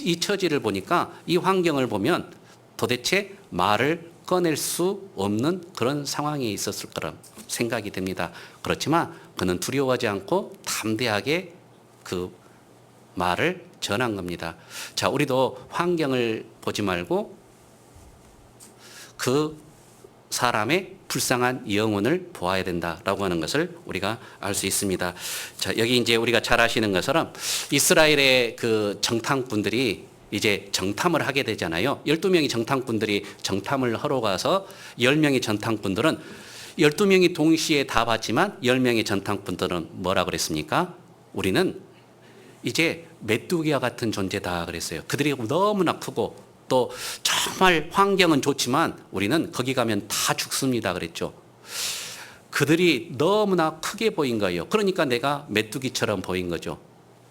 이 처지를 보니까 이 환경을 보면 도대체 말을 꺼낼 수 없는 그런 상황에 있었을 거라 생각이 됩니다. 그렇지만 그는 두려워하지 않고 담대하게 그 말을 전한 겁니다. 자, 우리도 환경을 보지 말고 그 사람의 불쌍한 영혼을 보아야 된다라고 하는 것을 우리가 알 수 있습니다. 자, 여기 이제 우리가 잘 아시는 것처럼 이스라엘의 그 정탐꾼들이 이제 정탐을 하게 되잖아요. 12명의 정탐꾼들이 정탐을 하러 가서 10명의 정탐꾼들은 12명이 동시에 다 봤지만 10명의 정탐꾼들은 뭐라 그랬습니까? 우리는 이제 메뚜기와 같은 존재다 그랬어요. 그들이 너무나 크고 또 정말 환경은 좋지만 우리는 거기 가면 다 죽습니다 그랬죠. 그들이 너무나 크게 보인 거예요. 그러니까 내가 메뚜기처럼 보인 거죠.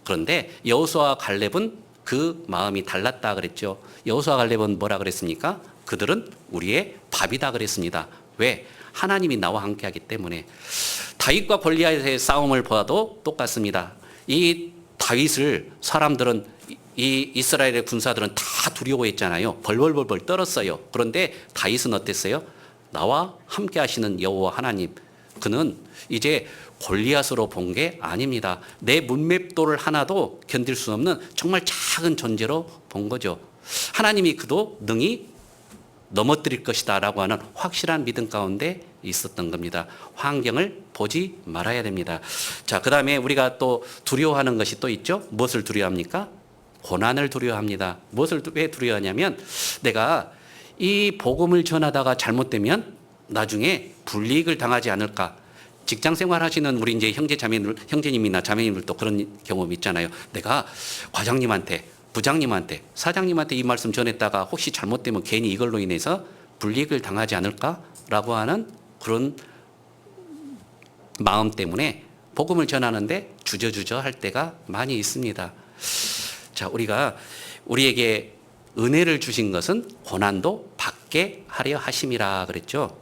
그런데 여호수아와 갈렙은 그 마음이 달랐다 그랬죠. 여호수아와 갈렙은 뭐라 그랬습니까? 그들은 우리의 밥이다 그랬습니다. 왜? 하나님이 나와 함께 하기 때문에. 다윗과 골리앗의 싸움을 보아도 똑같습니다. 이 다윗을 사람들은 이 이스라엘의 군사들은 다 두려워했잖아요. 벌벌벌벌 떨었어요. 그런데 다윗은 어땠어요? 나와 함께 하시는 여호와 하나님, 그는 이제 골리앗으로 본 게 아닙니다. 내 문맵돌을 하나도 견딜 수 없는 정말 작은 존재로 본 거죠. 하나님이 그도 능히 넘어뜨릴 것이다 라고 하는 확실한 믿음 가운데 있었던 겁니다. 환경을 보지 말아야 됩니다. 자, 그 다음에 우리가 또 두려워하는 것이 또 있죠. 무엇을 두려워합니까? 고난을 두려워합니다. 무엇을 왜 두려워하냐면 내가 이 복음을 전하다가 잘못되면 나중에 불이익을 당하지 않을까. 직장 생활 하시는 우리 이제 형제님이나 자매님들도 그런 경험이 있잖아요. 내가 과장님한테, 부장님한테, 사장님한테 이 말씀 전했다가 혹시 잘못되면 괜히 이걸로 인해서 불이익을 당하지 않을까라고 하는 그런 마음 때문에 복음을 전하는데 주저주저 할 때가 많이 있습니다. 자, 우리에게 은혜를 주신 것은 고난도 받게 하려 하심이라 그랬죠.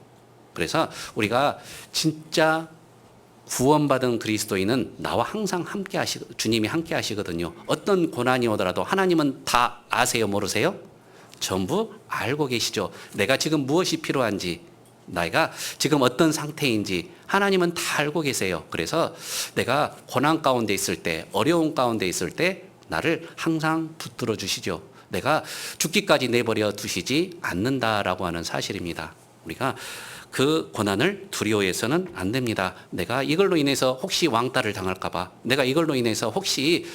그래서 우리가 진짜 구원받은 그리스도인은 나와 항상 주님이 함께 하시거든요. 어떤 고난이 오더라도 하나님은 다 아세요, 모르세요? 전부 알고 계시죠. 내가 지금 무엇이 필요한지, 내가 지금 어떤 상태인지 하나님은 다 알고 계세요. 그래서 내가 고난 가운데 있을 때, 어려운 가운데 있을 때 나를 항상 붙들어 주시죠. 내가 죽기까지 내버려 두시지 않는다라고 하는 사실입니다. 우리가 그 고난을 두려워해서는 안 됩니다. 내가 이걸로 인해서 혹시 왕따를 당할까 봐, 내가 이걸로 인해서 혹시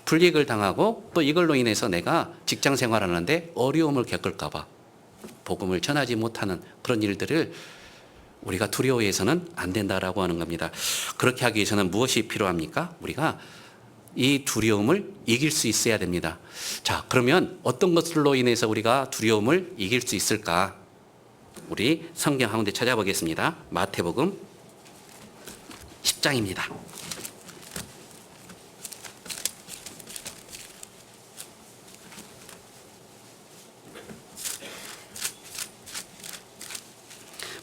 불이익을 당하고 또 이걸로 인해서 내가 직장 생활하는데 어려움을 겪을까 봐 복음을 전하지 못하는 그런 일들을 우리가 두려워해서는 안 된다라고 하는 겁니다. 그렇게 하기 위해서는 무엇이 필요합니까? 우리가 이 두려움을 이길 수 있어야 됩니다. 자, 그러면 어떤 것들로 인해서 우리가 두려움을 이길 수 있을까? 우리 성경 한 군데 찾아보겠습니다. 마태복음 10장입니다.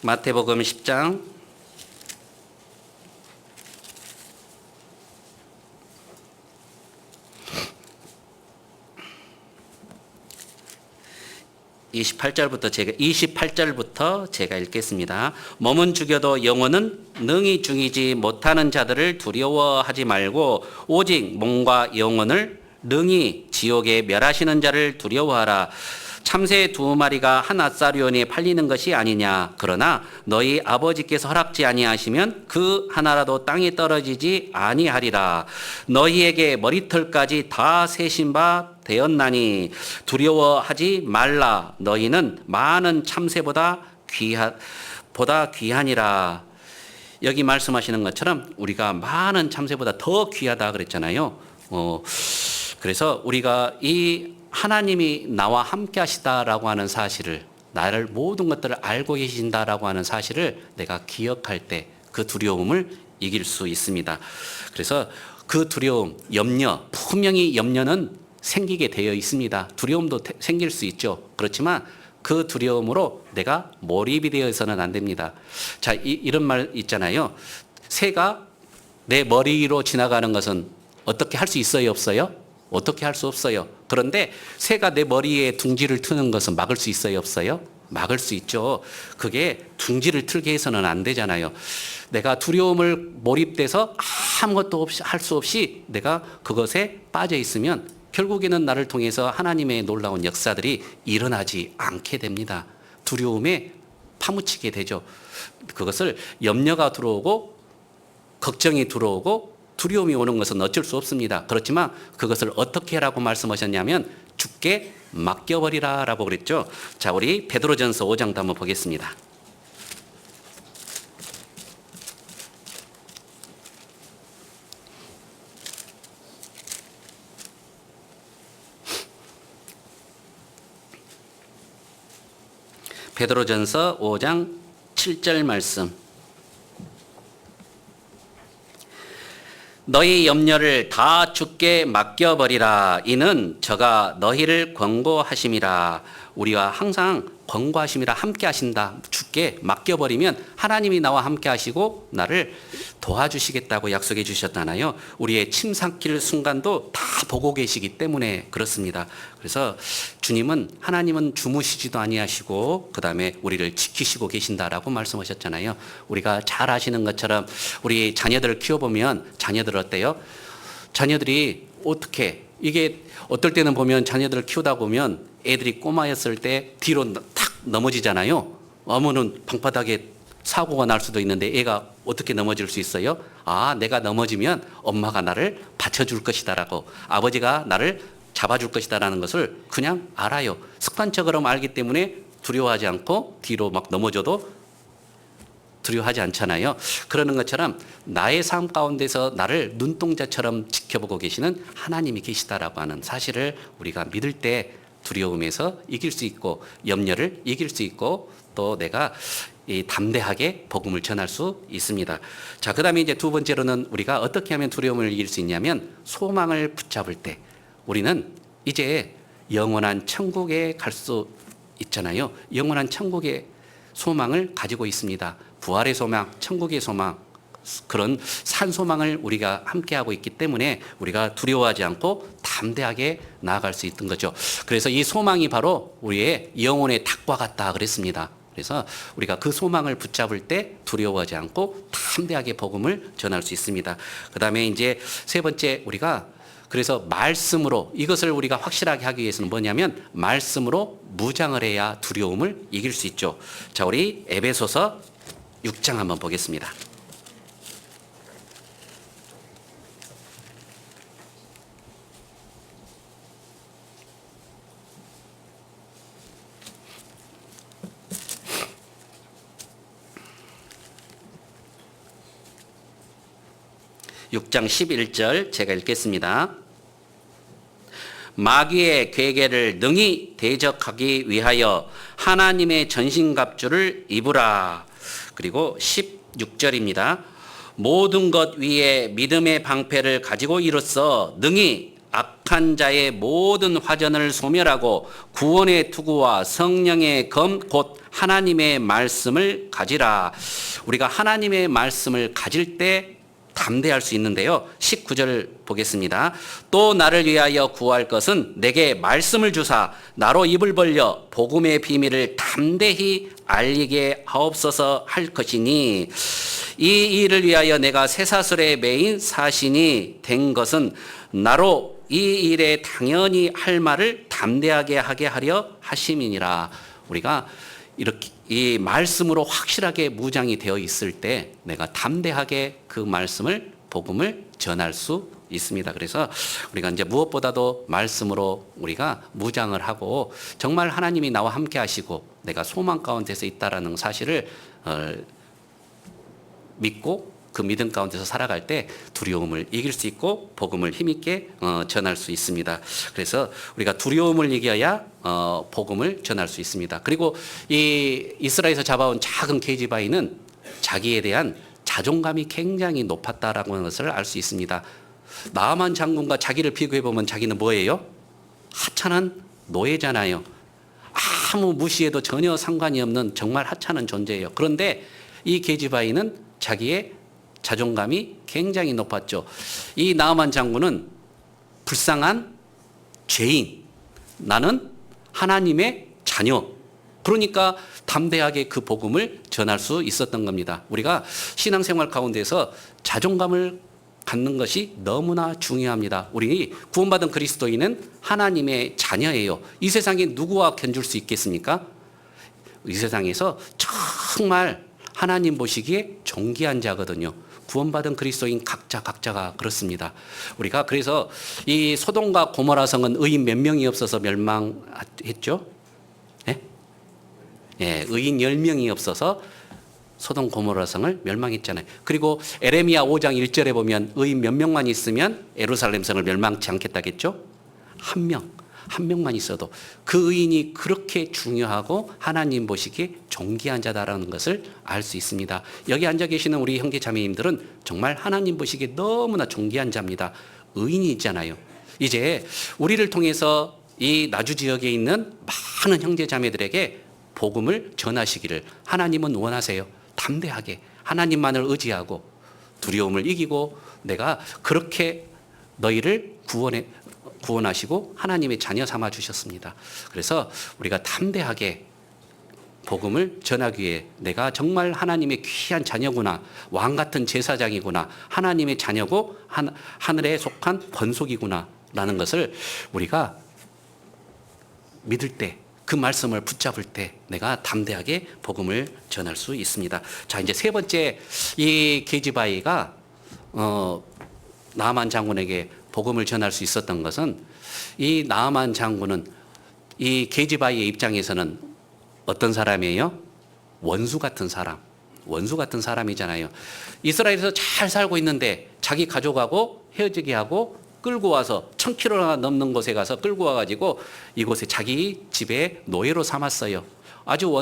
마태복음 10장 28절부터 제가 읽겠습니다. 몸은 죽여도 영혼은 능히 죽이지 못하는 자들을 두려워하지 말고 오직 몸과 영혼을 능히 지옥에 멸하시는 자를 두려워하라. 참새 2마리가 한 앗사리온에 팔리는 것이 아니냐. 그러나 너희 아버지께서 허락지 아니하시면 그 하나라도 땅에 떨어지지 아니하리라. 너희에게 머리털까지 다 세신 바 되었나니 두려워하지 말라. 너희는 많은 참새보다 귀하니라. 여기 말씀하시는 것처럼 우리가 많은 참새보다 더 귀하다 그랬잖아요. 그래서 우리가 이 하나님이 나와 함께 하시다라고 하는 사실을, 나를 모든 것들을 알고 계신다라고 하는 사실을 내가 기억할 때 그 두려움을 이길 수 있습니다. 그래서 그 두려움, 염려, 분명히 염려는 생기게 되어 있습니다. 두려움도 생길 수 있죠. 그렇지만 그 두려움으로 내가 몰입이 되어서는 안 됩니다. 자, 이런 말 있잖아요. 새가 내 머리 위로 지나가는 것은 어떻게 할 수 있어요, 없어요? 어떻게 할 수 없어요. 그런데 새가 내 머리에 둥지를 트는 것은 막을 수 있어요, 없어요? 막을 수 있죠. 그게 둥지를 틀게 해서는 안 되잖아요. 내가 두려움을 몰입돼서 아무것도 할 수 없이 내가 그것에 빠져 있으면 결국에는 나를 통해서 하나님의 놀라운 역사들이 일어나지 않게 됩니다. 두려움에 파묻히게 되죠. 그것을 염려가 들어오고 걱정이 들어오고 두려움이 오는 것은 어쩔 수 없습니다. 그렇지만 그것을 어떻게 하라고 말씀하셨냐면 주께 맡겨버리라 라고 그랬죠. 자, 우리 베드로전서 5장도 한번 보겠습니다. 베드로전서 5장 7절 말씀. 너희 염려를 다 주께 맡겨버리라. 이는 저가 너희를 권고하심이라. 우리와 항상 권고하심이라, 함께 하신다. 주께 맡겨버리면 하나님이 나와 함께 하시고 나를 도와주시겠다고 약속해 주셨잖아요. 우리의 침 삼킬 순간도 다 보고 계시기 때문에 그렇습니다. 그래서 하나님은 주무시지도 아니하시고 그 다음에 우리를 지키시고 계신다라고 말씀하셨잖아요. 우리가 잘 아시는 것처럼 우리 자녀들을 키워보면 자녀들 어때요? 자녀들이 이게 어떨 때는 보면 자녀들을 키우다 보면 애들이 꼬마였을 때 뒤로 탁 넘어지잖아요. 어머는 방바닥에 사고가 날 수도 있는데 애가 어떻게 넘어질 수 있어요? 내가 넘어지면 엄마가 나를 받쳐줄 것이다라고, 아버지가 나를 잡아줄 것이다라는 것을 그냥 알아요. 습관적으로 알기 때문에 두려워하지 않고 뒤로 막 넘어져도 두려워하지 않잖아요. 그러는 것처럼 나의 삶 가운데서 나를 눈동자처럼 지켜보고 계시는 하나님이 계시다라고 하는 사실을 우리가 믿을 때 두려움에서 이길 수 있고 염려를 이길 수 있고 또 내가 담대하게 복음을 전할 수 있습니다. 자, 그 다음에 이제 두 번째로는 우리가 어떻게 하면 두려움을 이길 수 있냐면 소망을 붙잡을 때 우리는 이제 영원한 천국에 갈 수 있잖아요. 영원한 천국의 소망을 가지고 있습니다. 부활의 소망, 천국의 소망, 그런 산소망을 우리가 함께하고 있기 때문에 우리가 두려워하지 않고 담대하게 나아갈 수 있던 거죠. 그래서 이 소망이 바로 우리의 영혼의 닭과 같다 그랬습니다. 그래서 우리가 그 소망을 붙잡을 때 두려워하지 않고 담대하게 복음을 전할 수 있습니다. 그 다음에 이제 세 번째, 우리가 그래서 말씀으로, 이것을 우리가 확실하게 하기 위해서는 뭐냐면 말씀으로 무장을 해야 두려움을 이길 수 있죠. 자, 우리 에베소서 6장 한번 보겠습니다. 육 장 11절 제가 읽겠습니다. 마귀의 괴계를 능히 대적하기 위하여 하나님의 전신갑주를 입으라. 그리고 16절입니다. 모든 것 위에 믿음의 방패를 가지고 이로써 능히 악한 자의 모든 화전을 소멸하고 구원의 투구와 성령의 검 곧 하나님의 말씀을 가지라. 우리가 하나님의 말씀을 가질 때 담대할 수 있는데요. 19절 보겠습니다. 또 나를 위하여 구할 것은 내게 말씀을 주사 나로 입을 벌려 복음의 비밀을 담대히 알리게 하옵소서 할 것이니, 이 일을 위하여 내가 쇠사슬에 매인 사신이 된 것은 나로 이 일에 당연히 할 말을 담대하게 하게 하려 하심이니라. 우리가 이렇게 이 말씀으로 확실하게 무장이 되어 있을 때 내가 담대하게 그 말씀을, 복음을 전할 수 있습니다. 그래서 우리가 이제 무엇보다도 말씀으로 우리가 무장을 하고 정말 하나님이 나와 함께 하시고 내가 소망 가운데서 있다라는 사실을 믿고 그 믿음 가운데서 살아갈 때 두려움을 이길 수 있고 복음을 힘있게 전할 수 있습니다. 그래서 우리가 두려움을 이겨야 복음을 전할 수 있습니다. 그리고 이 이스라엘에서 잡아온 작은 계집아이는 자기에 대한 자존감이 굉장히 높았다라는 것을 알 수 있습니다. 나아만 장군과 자기를 비교해 보면 자기는 뭐예요? 하찮은 노예잖아요. 아무 무시해도 전혀 상관이 없는 정말 하찮은 존재예요. 그런데 이 계집아이는 자기의 자존감이 굉장히 높았죠. 이 나아만 장군은 불쌍한 죄인, 나는 하나님의 자녀, 그러니까 담대하게 그 복음을 전할 수 있었던 겁니다. 우리가 신앙생활 가운데서 자존감을 갖는 것이 너무나 중요합니다. 우리 구원받은 그리스도인은 하나님의 자녀예요. 이 세상에 누구와 견줄 수 있겠습니까? 이 세상에서 정말 하나님 보시기에 존귀한 자거든요. 구원받은 그리스도인 각자가 그렇습니다. 우리가 그래서 이 소돔과 고모라 성은 의인 몇 명이 없어서 멸망했죠? 예? 예, 의인 10명이 없어서 소돔 고모라 성을 멸망했잖아요. 그리고 에레미야 5장 1절에 보면 의인 몇 명만 있으면 예루살렘 성을 멸망치 않겠다겠죠? 한 명만 있어도 그 의인이 그렇게 중요하고 하나님 보시기에 존귀한 자다라는 것을 알 수 있습니다. 여기 앉아 계시는 우리 형제 자매님들은 정말 하나님 보시기에 너무나 존귀한 자입니다. 의인이 있잖아요. 이제 우리를 통해서 이 나주 지역에 있는 많은 형제 자매들에게 복음을 전하시기를 하나님은 원하세요. 담대하게 하나님만을 의지하고 두려움을 이기고 내가 그렇게 너희를 구원하시고 하나님의 자녀 삼아 주셨습니다. 그래서 우리가 담대하게 복음을 전하기 위해 내가 정말 하나님의 귀한 자녀구나, 왕 같은 제사장이구나, 하나님의 자녀고 하늘에 속한 권속이구나 라는 것을 우리가 믿을 때, 그 말씀을 붙잡을 때 내가 담대하게 복음을 전할 수 있습니다. 자, 이제 세 번째, 이 게지바이가 나아만 장군에게 복음을 전할 수 있었던 것은, 이 나아만 장군은 이 게지바이의 입장에서는 어떤 사람이에요? 원수 같은 사람이잖아요. 이스라엘에서 잘 살고 있는데 자기 가족하고 헤어지게 하고 끌고 와서 1000km나 넘는 곳에 가서 끌고 와가지고 이곳에 자기 집에 노예로 삼았어요. 아주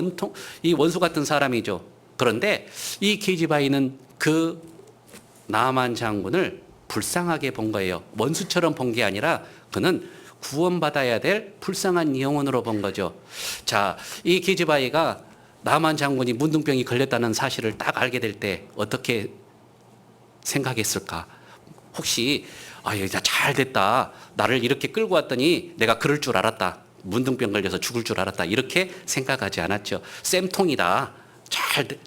이 원수 같은 사람이죠. 그런데 이 게지바이는 그 나아만 장군을 불쌍하게 본 거예요. 원수처럼 본 게 아니라 그는 구원받아야 될 불쌍한 영혼으로 본 거죠. 자, 이 게지바이가 나아만 장군이 문둥병이 걸렸다는 사실을 딱 알게 될 때 어떻게 생각했을까? 혹시 야, 잘 됐다. 나를 이렇게 끌고 왔더니 내가 그럴 줄 알았다. 문둥병 걸려서 죽을 줄 알았다. 이렇게 생각하지 않았죠. 쌤통이다.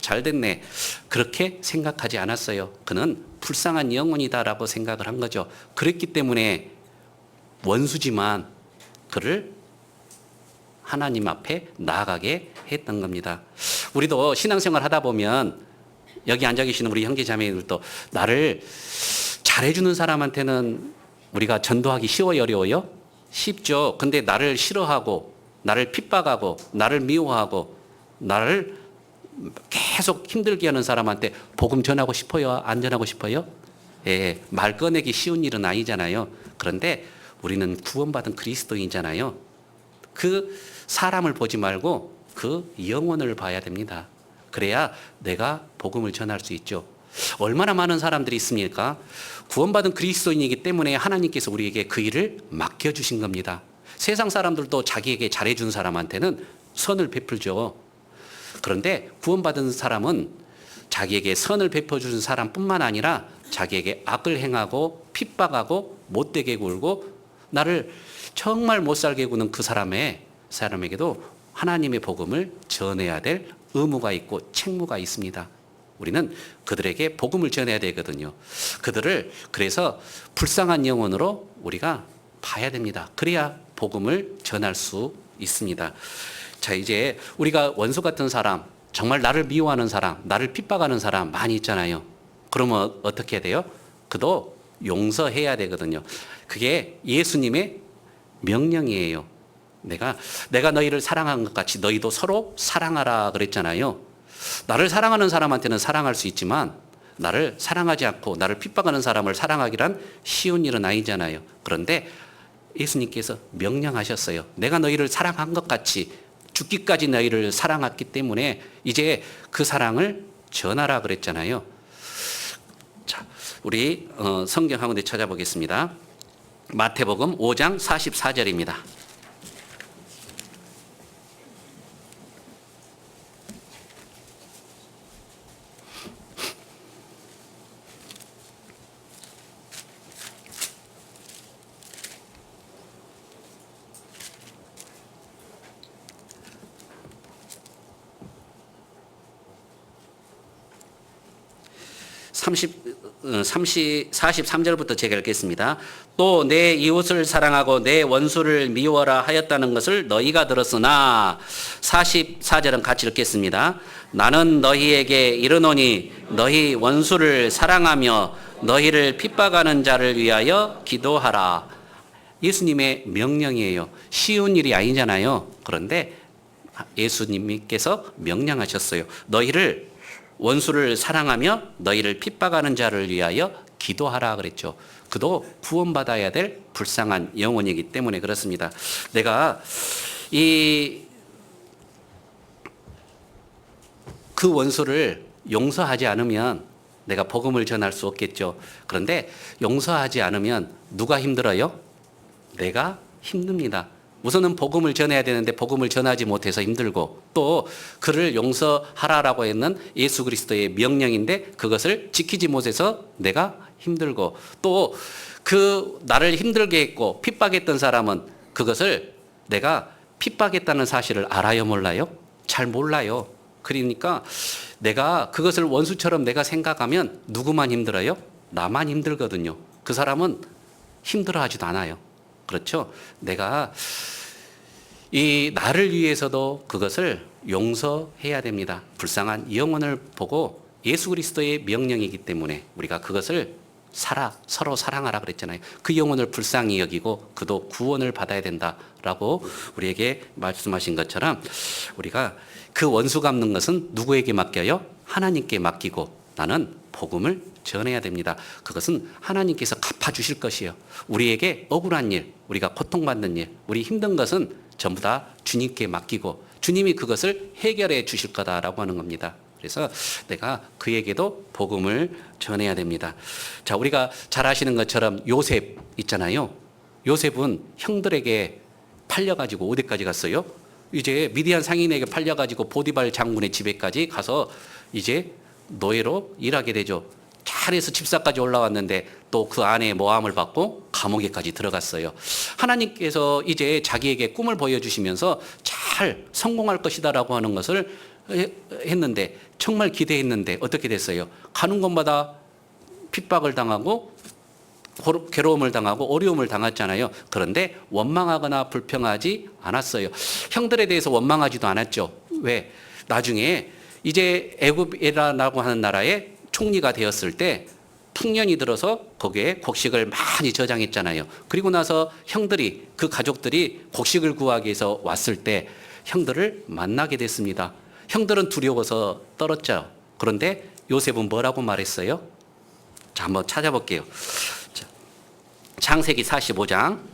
잘 됐네. 그렇게 생각하지 않았어요. 그는 불쌍한 영혼이다라고 생각을 한 거죠. 그랬기 때문에 원수지만 그를 하나님 앞에 나아가게 했던 겁니다. 우리도 신앙생활 하다 보면 여기 앉아 계시는 우리 형제 자매들도 나를 잘해주는 사람한테는 우리가 전도하기 쉬워요, 어려워요? 쉽죠. 근데 나를 싫어하고 나를 핍박하고 나를 미워하고 나를 계속 힘들게 하는 사람한테 복음 전하고 싶어요? 안 전하고 싶어요? 예, 말 꺼내기 쉬운 일은 아니잖아요. 그런데 우리는 구원받은 그리스도인이잖아요. 그 사람을 보지 말고 그 영혼을 봐야 됩니다. 그래야 내가 복음을 전할 수 있죠. 얼마나 많은 사람들이 있습니까? 구원받은 그리스도인이기 때문에 하나님께서 우리에게 그 일을 맡겨주신 겁니다. 세상 사람들도 자기에게 잘해준 사람한테는 선을 베풀죠. 그런데 구원받은 사람은 자기에게 선을 베풀어주는 사람뿐만 아니라 자기에게 악을 행하고 핍박하고 못되게 굴고 나를 정말 못살게 구는 그 사람에게도 하나님의 복음을 전해야 될 의무가 있고 책무가 있습니다. 우리는 그들에게 복음을 전해야 되거든요. 그들을 그래서 불쌍한 영혼으로 우리가 봐야 됩니다. 그래야 복음을 전할 수 있습니다. 자, 이제 우리가 원수 같은 사람, 정말 나를 미워하는 사람, 나를 핍박하는 사람 많이 있잖아요. 그러면 어떻게 해야 돼요? 그도 용서해야 되거든요. 그게 예수님의 명령이에요. 내가 너희를 사랑한 것 같이 너희도 서로 사랑하라 그랬잖아요. 나를 사랑하는 사람한테는 사랑할 수 있지만 나를 사랑하지 않고 나를 핍박하는 사람을 사랑하기란 쉬운 일은 아니잖아요. 그런데 예수님께서 명령하셨어요. 내가 너희를 사랑한 것 같이 죽기까지 너희를 사랑했기 때문에 이제 그 사랑을 전하라 그랬잖아요. 자, 우리 성경 한 군데 찾아보겠습니다. 마태복음 5장 44절입니다. 삼십 43절부터 제가 읽겠습니다. 또 내 이웃을 사랑하고 내 원수를 미워라 하였다는 것을 너희가 들었으나 44절은 같이 읽겠습니다. 나는 너희에게 이르노니 너희 원수를 사랑하며 너희를 핍박하는 자를 위하여 기도하라. 예수님의 명령이에요. 쉬운 일이 아니잖아요. 그런데 예수님께서 명령하셨어요. 너희를 원수를 사랑하며 너희를 핍박하는 자를 위하여 기도하라 그랬죠. 그도 구원받아야 될 불쌍한 영혼이기 때문에 그렇습니다. 내가 그 원수를 용서하지 않으면 내가 복음을 전할 수 없겠죠. 그런데 용서하지 않으면 누가 힘들어요? 내가 힘듭니다. 우선은 복음을 전해야 되는데 복음을 전하지 못해서 힘들고 또 그를 용서하라라고 했는 예수 그리스도의 명령인데 그것을 지키지 못해서 내가 힘들고 또 그 나를 힘들게 했고 핍박했던 사람은 그것을 내가 핍박했다는 사실을 알아요, 몰라요? 잘 몰라요. 그러니까 내가 그것을 원수처럼 내가 생각하면 누구만 힘들어요? 나만 힘들거든요. 그 사람은 힘들어하지도 않아요. 그렇죠? 내가 나를 위해서도 그것을 용서해야 됩니다. 불쌍한 영혼을 보고 예수 그리스도의 명령이기 때문에 우리가 그것을 서로 사랑하라 그랬잖아요. 그 영혼을 불쌍히 여기고 그도 구원을 받아야 된다라고 우리에게 말씀하신 것처럼 우리가 그 원수 갚는 것은 누구에게 맡겨요? 하나님께 맡기고 나는 복음을 전해야 됩니다. 그것은 하나님께서 갚아주실 것이에요. 우리에게 억울한 일, 우리가 고통받는 일, 우리 힘든 것은 전부 다 주님께 맡기고 주님이 그것을 해결해 주실 거다라고 하는 겁니다. 그래서 내가 그에게도 복음을 전해야 됩니다. 자, 우리가 잘 아시는 것처럼 요셉 있잖아요. 요셉은 형들에게 팔려가지고 어디까지 갔어요? 이제 미디안 상인에게 팔려가지고 보디발 장군의 집에까지 가서 이제 노예로 일하게 되죠. 잘해서 집사까지 올라왔는데 또 그 안에 모함을 받고 감옥에까지 들어갔어요. 하나님께서 이제 자기에게 꿈을 보여주시면서 잘 성공할 것이다라고 하는 것을 했는데, 정말 기대했는데 어떻게 됐어요? 가는 곳마다 핍박을 당하고 괴로움을 당하고 어려움을 당했잖아요. 그런데 원망하거나 불평하지 않았어요. 형들에 대해서 원망하지도 않았죠. 왜? 나중에 이제 애굽이라고 하는 나라의 총리가 되었을 때 풍년이 들어서 거기에 곡식을 많이 저장했잖아요. 그리고 나서 형들이, 그 가족들이 곡식을 구하기 위해서 왔을 때 형들을 만나게 됐습니다. 형들은 두려워서 떨었죠. 그런데 요셉은 뭐라고 말했어요? 자, 한번 찾아볼게요. 자, 창세기 45장.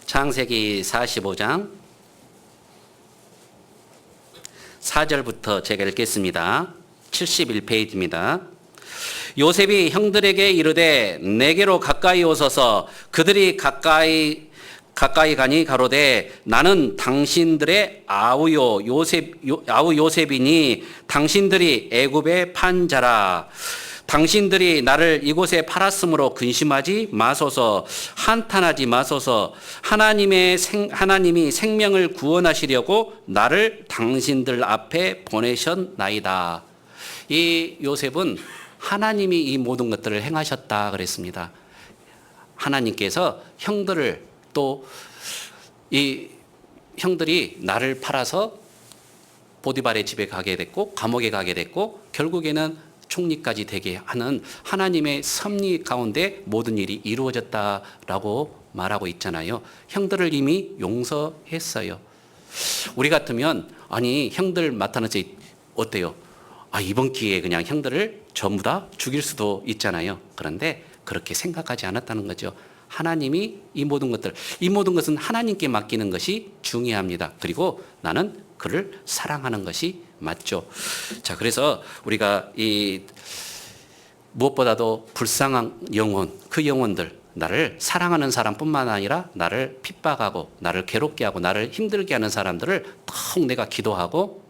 창세기 45장 4절부터 제가 읽겠습니다. 71페이지입니다. 요셉이 형들에게 이르되 내게로 가까이 오소서. 그들이 가까이 가니 가로되 나는 당신들의 아우 요셉이니 당신들이 애굽에 판 자라. 당신들이 나를 이곳에 팔았으므로 근심하지 마소서. 한탄하지 마소서. 하나님이 생명을 구원하시려고 나를 당신들 앞에 보내셨나이다. 이 요셉은 하나님이 이 모든 것들을 행하셨다 그랬습니다. 하나님께서 형들을, 또 이 형들이 나를 팔아서 보디발의 집에 가게 됐고 감옥에 가게 됐고 결국에는 총리까지 되게 하는 하나님의 섭리 가운데 모든 일이 이루어졌다라고 말하고 있잖아요. 형들을 이미 용서했어요. 우리 같으면 아니 형들 나타나서 어때요? 이번 기회에 그냥 형들을 전부 다 죽일 수도 있잖아요. 그런데 그렇게 생각하지 않았다는 거죠. 하나님이 이 모든 것은 하나님께 맡기는 것이 중요합니다. 그리고 나는 그를 사랑하는 것이 맞죠. 자, 그래서 우리가 이 무엇보다도 불쌍한 영혼, 그 영혼들, 나를 사랑하는 사람뿐만 아니라 나를 핍박하고 나를 괴롭게 하고 나를 힘들게 하는 사람들을 꼭 내가 기도하고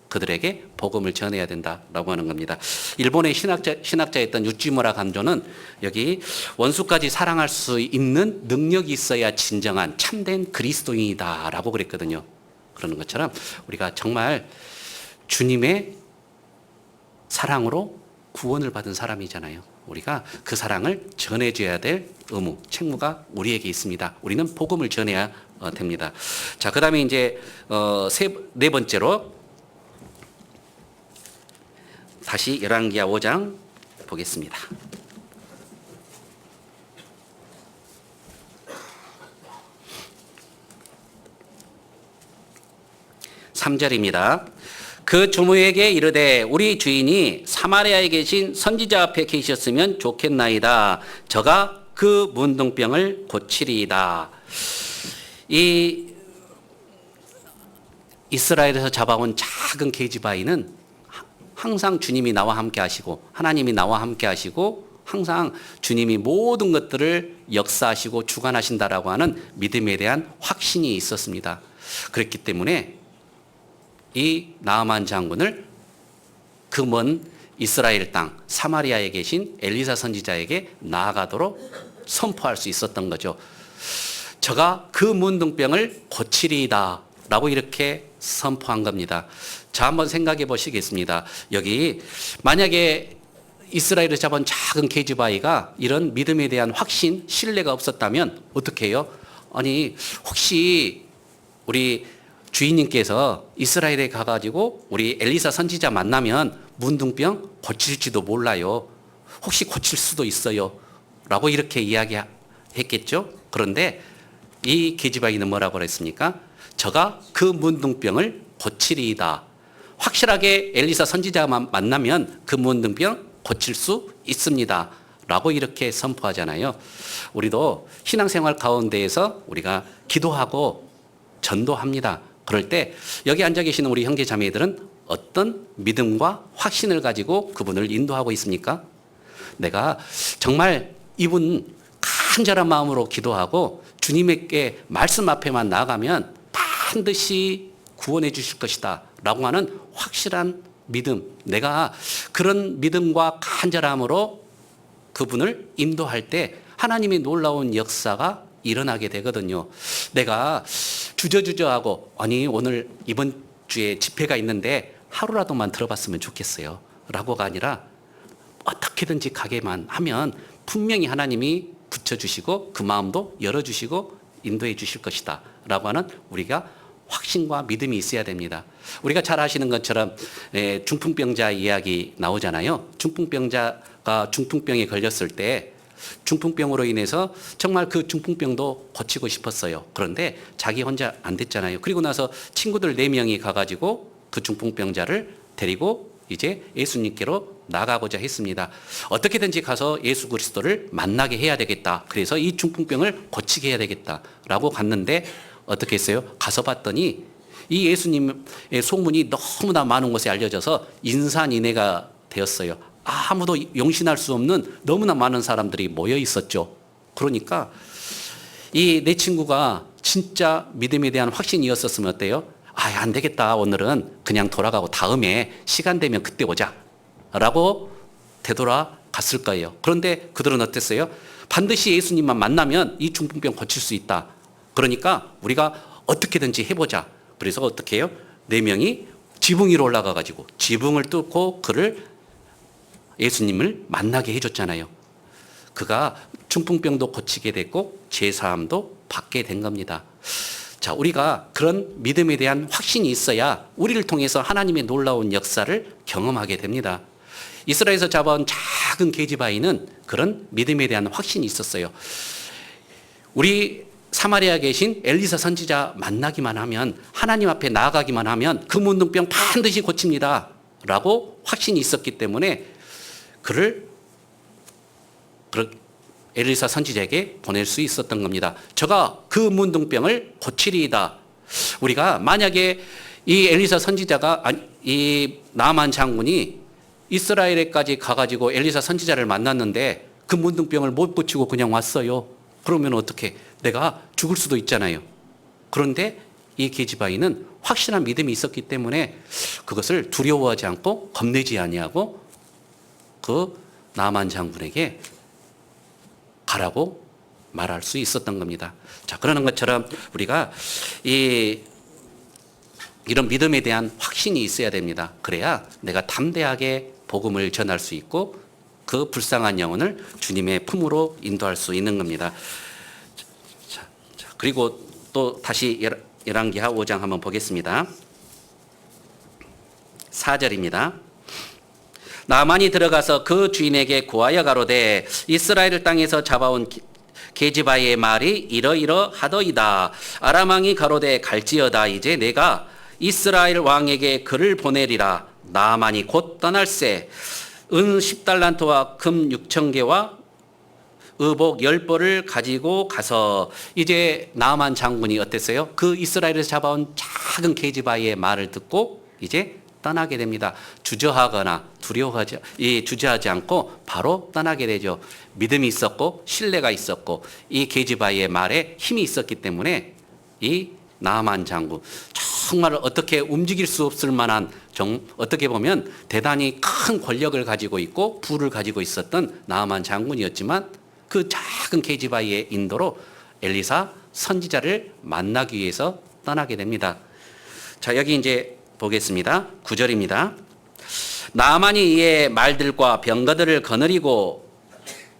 그들에게 복음을 전해야 된다라고 하는 겁니다. 일본의 신학자였던 유지무라 간조는 여기 원수까지 사랑할 수 있는 능력이 있어야 진정한 참된 그리스도인이다라고 그랬거든요. 그러는 것처럼 우리가 정말 주님의 사랑으로 구원을 받은 사람이잖아요. 우리가 그 사랑을 전해줘야 될 의무, 책무가 우리에게 있습니다. 우리는 복음을 전해야 됩니다. 자, 그 다음에 이제 네 번째로 다시 열왕기하 5장 보겠습니다. 3절입니다. 그 주무에게 이르되 우리 주인이 사마리아에 계신 선지자 앞에 계셨으면 좋겠나이다. 저가 그 문둥병을 고치리이다. 이 이스라엘에서 잡아온 작은 계집아이는 항상 주님이 나와 함께 하시고 하나님이 나와 함께 하시고 항상 주님이 모든 것들을 역사하시고 주관하신다라고 하는 믿음에 대한 확신이 있었습니다. 그렇기 때문에 이 나아만 장군을 그 먼 이스라엘 땅 사마리아에 계신 엘리사 선지자에게 나아가도록 선포할 수 있었던 거죠. 저가 그 문둥병을 고치리이다 라고 이렇게 선포한 겁니다. 자, 한번 생각해 보시겠습니다. 여기 만약에 이스라엘을 잡은 작은 계집아이가 이런 믿음에 대한 확신, 신뢰가 없었다면 어떻게 해요? 아니 혹시 우리 주인님께서 이스라엘에 가가지고 우리 엘리사 선지자 만나면 문둥병 고칠지도 몰라요. 혹시 고칠 수도 있어요. 라고 이렇게 이야기했겠죠. 그런데 이 계집아이는 뭐라고 그랬습니까? 저가 그 문둥병을 고치리이다. 확실하게 엘리사 선지자만 만나면 그 문둥병 고칠 수 있습니다. 라고 이렇게 선포하잖아요. 우리도 신앙생활 가운데에서 우리가 기도하고 전도합니다. 그럴 때 여기 앉아 계시는 우리 형제 자매들은 어떤 믿음과 확신을 가지고 그분을 인도하고 있습니까? 내가 정말 이분 간절한 마음으로 기도하고 주님에게 말씀 앞에만 나가면 반드시 구원해 주실 것이다 라고 하는 확실한 믿음, 내가 그런 믿음과 간절함으로 그분을 인도할 때 하나님의 놀라운 역사가 일어나게 되거든요. 내가 주저주저하고 아니 오늘 이번 주에 집회가 있는데 하루라도만 들어봤으면 좋겠어요 라고가 아니라 어떻게든지 가게만 하면 분명히 하나님이 붙여주시고 그 마음도 열어주시고 인도해 주실 것이다 라고 하는 우리가 확신과 믿음이 있어야 됩니다. 우리가 잘 아시는 것처럼 중풍병자 이야기 나오잖아요. 중풍병자가 중풍병에 걸렸을 때 중풍병으로 인해서 정말 그 중풍병도 고치고 싶었어요. 그런데 자기 혼자 안 됐잖아요. 그리고 나서 친구들 4명이 가가지고 그 중풍병자를 데리고 이제 예수님께로 나가고자 했습니다. 어떻게든지 가서 예수 그리스도를 만나게 해야 되겠다. 그래서 이 중풍병을 고치게 해야 되겠다라고 갔는데 어떻게 했어요? 가서 봤더니 이 예수님의 소문이 너무나 많은 곳에 알려져서 인산인해가 되었어요. 아무도 용신할 수 없는 너무나 많은 사람들이 모여 있었죠. 그러니까 이 내 친구가 진짜 믿음에 대한 확신이었었으면 어때요? 안 되겠다. 오늘은 그냥 돌아가고 다음에 시간 되면 그때 오자 라고 되돌아갔을 거예요. 그런데 그들은 어땠어요? 반드시 예수님만 만나면 이 중풍병 고칠 수 있다. 그러니까 우리가 어떻게든지 해보자. 그래서 어떻게 해요? 4명이 지붕 위로 올라가가지고 지붕을 뚫고 그를 예수님을 만나게 해줬잖아요. 그가 중풍병도 고치게 됐고 제사함도 받게 된 겁니다. 자, 우리가 그런 믿음에 대한 확신이 있어야 우리를 통해서 하나님의 놀라운 역사를 경험하게 됩니다. 이스라엘에서 잡아온 작은 계집아이는 그런 믿음에 대한 확신이 있었어요. 우리 사마리아에 계신 엘리사 선지자 만나기만 하면, 하나님 앞에 나아가기만 하면 그 문둥병 반드시 고칩니다 라고 확신이 있었기 때문에 그를 엘리사 선지자에게 보낼 수 있었던 겁니다. 저가 그 문둥병을 고치리이다. 우리가 만약에 이 엘리사 선지자가, 이 나만 장군이 이스라엘에까지 가가지고 엘리사 선지자를 만났는데 그 문둥병을 못 고치고 그냥 왔어요. 그러면 어떻게? 내가 죽을 수도 있잖아요. 그런데 이 계집아이는 확실한 믿음이 있었기 때문에 그것을 두려워하지 않고 겁내지 아니하고 그 나만 장군에게 가라고 말할 수 있었던 겁니다. 자, 그러는 것처럼 우리가 이런 믿음에 대한 확신이 있어야 됩니다. 그래야 내가 담대하게 복음을 전할 수 있고 그 불쌍한 영혼을 주님의 품으로 인도할 수 있는 겁니다. 자, 그리고 또 다시 열왕기하 5장 한번 보겠습니다. 4절입니다. 나만이 들어가서 그 주인에게 구하여 가로되 이스라엘 땅에서 잡아온 계집아이의 말이 이러이러하더이다. 아람 왕이 가로되 갈지어다. 이제 내가 이스라엘 왕에게 그를 보내리라. 나만이 곧 떠날새 은 10달란트와 금 6,000개와 의복 10벌을 가지고 가서, 이제 나만 장군이 어땠어요? 그 이스라엘에서 잡아온 작은 계집아이의 말을 듣고 이제 떠나게 됩니다. 주저하거나 주저하지 않고 바로 떠나게 되죠. 믿음이 있었고 신뢰가 있었고 이 계집아이의 말에 힘이 있었기 때문에 이 나만 장군, 정말 어떻게 움직일 수 없을 만한, 어떻게 보면 대단히 큰 권력을 가지고 있고 부를 가지고 있었던 나만 장군이었지만 그 작은 계집아이의 인도로 엘리사 선지자를 만나기 위해서 떠나게 됩니다. 자, 여기 이제 보겠습니다. 9절입니다. 나만이 이의 말들과 병거들을 거느리고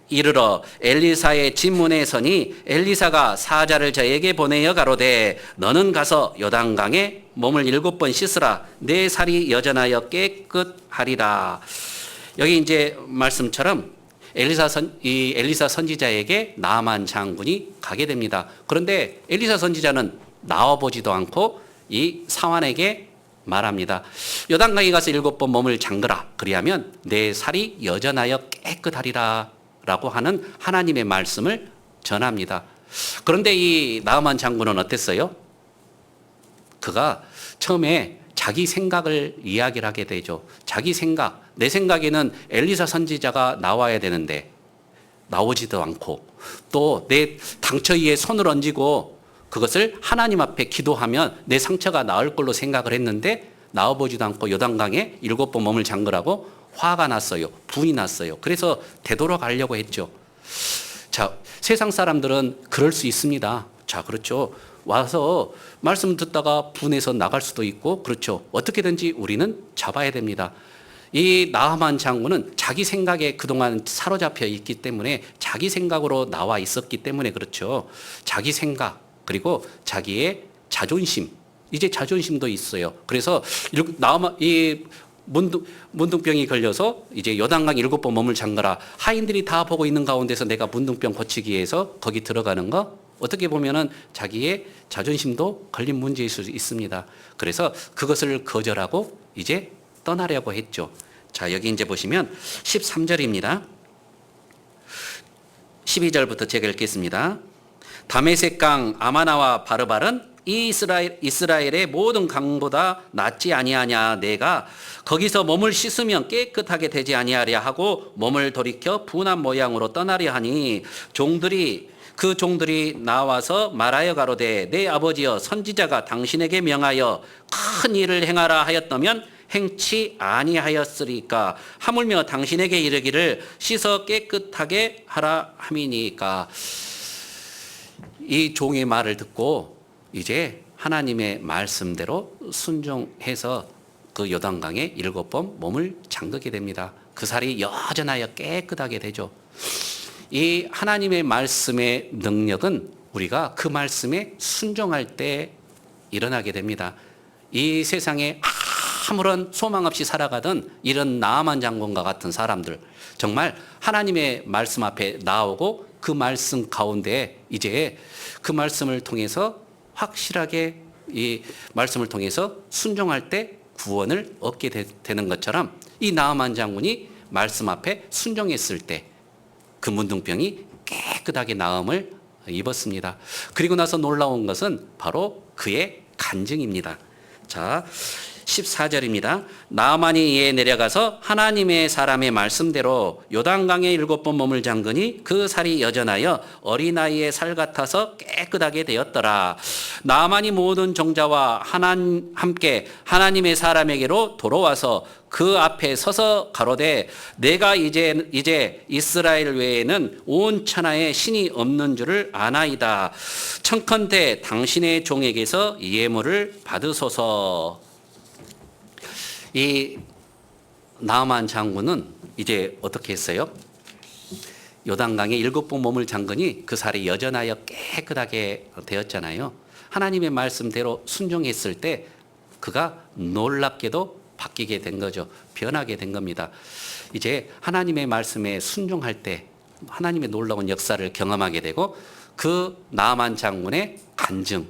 이르러 엘리사의 집문에 서니 엘리사가 사자를 저에게 보내어 가로되 너는 가서 요단강에 몸을 7번 씻으라. 내 살이 여전하여 깨끗하리라. 여기 이제 말씀처럼 엘리사 선지자에게 나만 장군이 가게 됩니다. 그런데 엘리사 선지자는 나와보지도 않고 이 사환에게 말합니다. 요단강에 가서 7번 몸을 잠그라. 그리하면 내 살이 여전하여 깨끗하리라 라고 하는 하나님의 말씀을 전합니다. 그런데 이 나만 장군은 어땠어요? 그가 처음에 자기 생각을 이야기를 하게 되죠. 자기 생각, 내 생각에는 엘리사 선지자가 나와야 되는데 나오지도 않고, 또 내 상처 위에 손을 얹고 그것을 하나님 앞에 기도하면 내 상처가 나을 걸로 생각을 했는데 나와보지도 않고 요단강에 7번 몸을 잠그라고 화가 났어요. 분이 났어요. 그래서 되돌아가려고 했죠. 자, 세상 사람들은 그럴 수 있습니다. 자, 그렇죠. 와서 말씀 듣다가 분해서 나갈 수도 있고, 그렇죠. 어떻게든지 우리는 잡아야 됩니다. 이 나하만 장군은 자기 생각에 그동안 사로잡혀 있기 때문에, 자기 생각으로 나와 있었기 때문에 그렇죠. 자기 생각, 그리고 자기의 자존심, 이제 자존심도 있어요. 그래서 이 문둥병이 걸려서 이제 요단강 7번 몸을 잠가라. 하인들이 다 보고 있는 가운데서 내가 문둥병 고치기 위해서 거기 들어가는 거, 어떻게 보면은 자기의 자존심도 걸린 문제일 수 있습니다. 그래서 그것을 거절하고 이제 떠나려고 했죠. 자, 여기 이제 보시면 13절입니다. 12절부터 제가 읽겠습니다. 다메섹 강 아마나와 바르발은 이 이스라엘의 모든 강보다 낫지 아니하냐. 내가 거기서 몸을 씻으면 깨끗하게 되지 아니하랴 하고 몸을 돌이켜 분한 모양으로 떠나려 하니 그 종들이 나와서 말하여 가로되 내 아버지여 선지자가 당신에게 명하여 큰 일을 행하라 하였다면 행치 아니하였으리까. 하물며 당신에게 이르기를 씻어 깨끗하게 하라 함이니까. 이 종의 말을 듣고 이제 하나님의 말씀대로 순종해서 그 요단강에 7번 몸을 잠그게 됩니다. 그 살이 여전하여 깨끗하게 되죠. 이 하나님의 말씀의 능력은 우리가 그 말씀에 순종할 때 일어나게 됩니다. 이 세상에 아무런 소망 없이 살아가던 이런 나아만 장군과 같은 사람들, 정말 하나님의 말씀 앞에 나오고 그 말씀 가운데 이제 그 말씀을 통해서 확실하게 이 말씀을 통해서 순종할 때 구원을 얻게 되는 것처럼, 이 나아만 장군이 말씀 앞에 순종했을 때 그 문둥병이 깨끗하게 나음을 입었습니다. 그리고 나서 놀라운 것은 바로 그의 간증입니다. 자, 14절입니다. 나아만이 이에 내려가서 하나님의 사람의 말씀대로 요단강에 7번 몸을 잠그니 그 살이 여전하여 어린아이의 살 같아서 깨끗하게 되었더라. 나아만이 모든 종자와 함께 하나님의 사람에게로 돌아와서 그 앞에 서서 가로되 내가 이제 이스라엘 외에는 온 천하에 신이 없는 줄을 아나이다. 청컨대 당신의 종에게서 예물을 받으소서. 이 나아만 장군은 이제 어떻게 했어요? 요단강에 7번 몸을 잠그니 그 살이 여전하여 깨끗하게 되었잖아요. 하나님의 말씀대로 순종했을 때 그가 놀랍게도 바뀌게 된 거죠. 변하게 된 겁니다. 이제 하나님의 말씀에 순종할 때 하나님의 놀라운 역사를 경험하게 되고, 그 나아만 장군의 간증,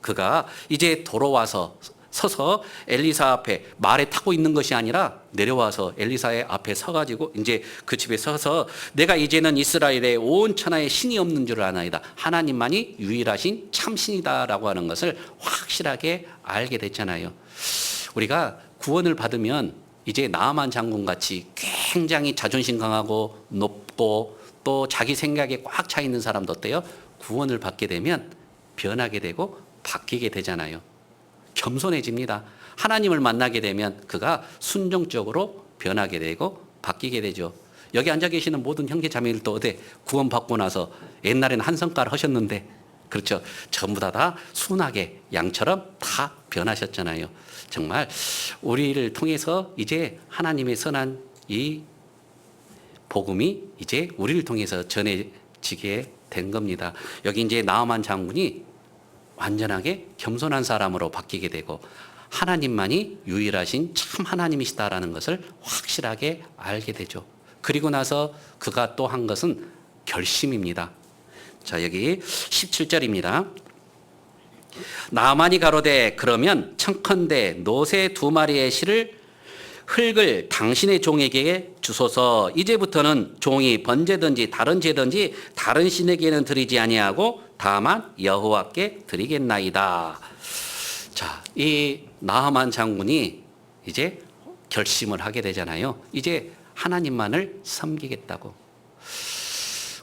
그가 이제 돌아와서 서서 엘리사 앞에, 말에 타고 있는 것이 아니라 내려와서 엘리사의 앞에 서가지고 이제 그 집에 서서 내가 이제는 이스라엘의 온 천하에 신이 없는 줄을 아나이다. 하나님만이 유일하신 참신이다라고 하는 것을 확실하게 알게 됐잖아요. 우리가 구원을 받으면 이제 나아만 장군같이 굉장히 자존심 강하고 높고 또 자기 생각에 꽉 차 있는 사람도 어때요? 구원을 받게 되면 변하게 되고 바뀌게 되잖아요. 겸손해집니다. 하나님을 만나게 되면 그가 순종적으로 변하게 되고 바뀌게 되죠. 여기 앉아 계시는 모든 형제 자매들도 어때? 구원 받고 나서 옛날에는 한 성깔 하셨는데, 그렇죠, 전부 다 순하게 양처럼 다 변하셨잖아요. 정말 우리를 통해서 이제 하나님의 선한 이 복음이 이제 우리를 통해서 전해지게 된 겁니다. 여기 이제 나아만 장군이 완전하게 겸손한 사람으로 바뀌게 되고 하나님만이 유일하신 참 하나님이시다라는 것을 확실하게 알게 되죠. 그리고 나서 그가 또 한 것은 결심입니다. 자, 여기 17절입니다. 나아만이 가로되 그러면 청컨대 노새 2마리의 흙을 당신의 종에게 주소서. 이제부터는 종이 번제든지 다른 제든지 다른 신에게는 드리지 아니하고 다만 여호와께 드리겠나이다. 자, 이 나하만 장군이 이제 결심을 하게 되잖아요. 이제 하나님만을 섬기겠다고.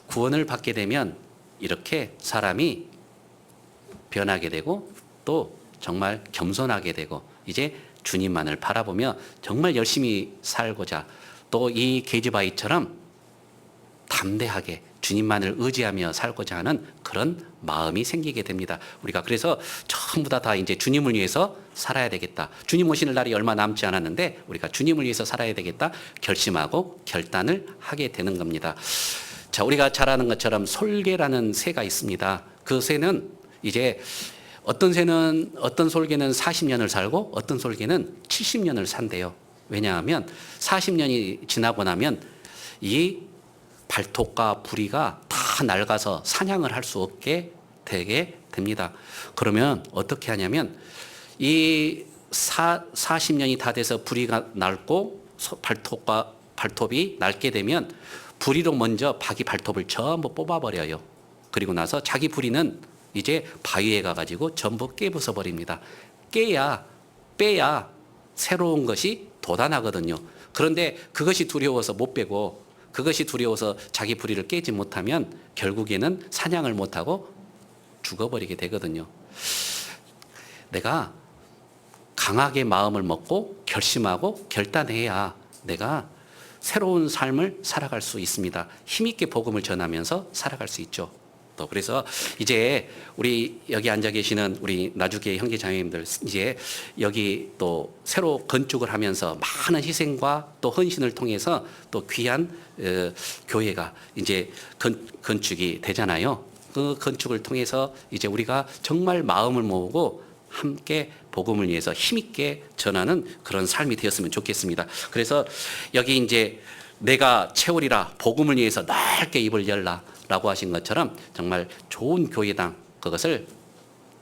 구원을 받게 되면 이렇게 사람이 변하게 되고 또 정말 겸손하게 되고 이제 주님만을 바라보며 정말 열심히 살고자 또 이 게즈바이처럼 담대하게 주님만을 의지하며 살고자 하는 그런 마음이 생기게 됩니다. 우리가 그래서 전부 다 이제 주님을 위해서 살아야 되겠다. 주님 오시는 날이 얼마 남지 않았는데 우리가 주님을 위해서 살아야 되겠다 결심하고 결단을 하게 되는 겁니다. 자, 우리가 잘 아는 것처럼 솔개라는 새가 있습니다. 그 새는 이제 어떤 솔개는 40년을 살고 어떤 솔개는 70년을 산대요. 왜냐하면 40년이 지나고 나면 이 발톱과 부리가 다 낡아서 사냥을 할 수 없게 되게 됩니다. 그러면 어떻게 하냐면 이 40년이 다 돼서 부리가 낡고 발톱이 낡게 되면 부리로 먼저 자기 발톱을 전부 뽑아버려요. 그리고 나서 자기 부리는 이제 바위에 가가지고 전부 깨부숴 버립니다. 빼야 새로운 것이 돋아나거든요. 그런데 그것이 두려워서 못 빼고 그것이 두려워서 자기 부리를 깨지 못하면 결국에는 사냥을 못하고 죽어버리게 되거든요. 내가 강하게 마음을 먹고 결심하고 결단해야 내가 새로운 삶을 살아갈 수 있습니다. 힘있게 복음을 전하면서 살아갈 수 있죠. 또 그래서 이제 우리 여기 앉아 계시는 우리 나주교회 형제 자매님들 이제 여기 또 새로 건축을 하면서 많은 희생과 또 헌신을 통해서 또 귀한 교회가 이제 건축이 되잖아요. 그 건축을 통해서 이제 우리가 정말 마음을 모으고 함께 복음을 위해서 힘있게 전하는 그런 삶이 되었으면 좋겠습니다. 그래서 여기 이제 내가 채우리라 복음을 위해서 넓게 입을 열라 라고 하신 것처럼 정말 좋은 교회당 그것을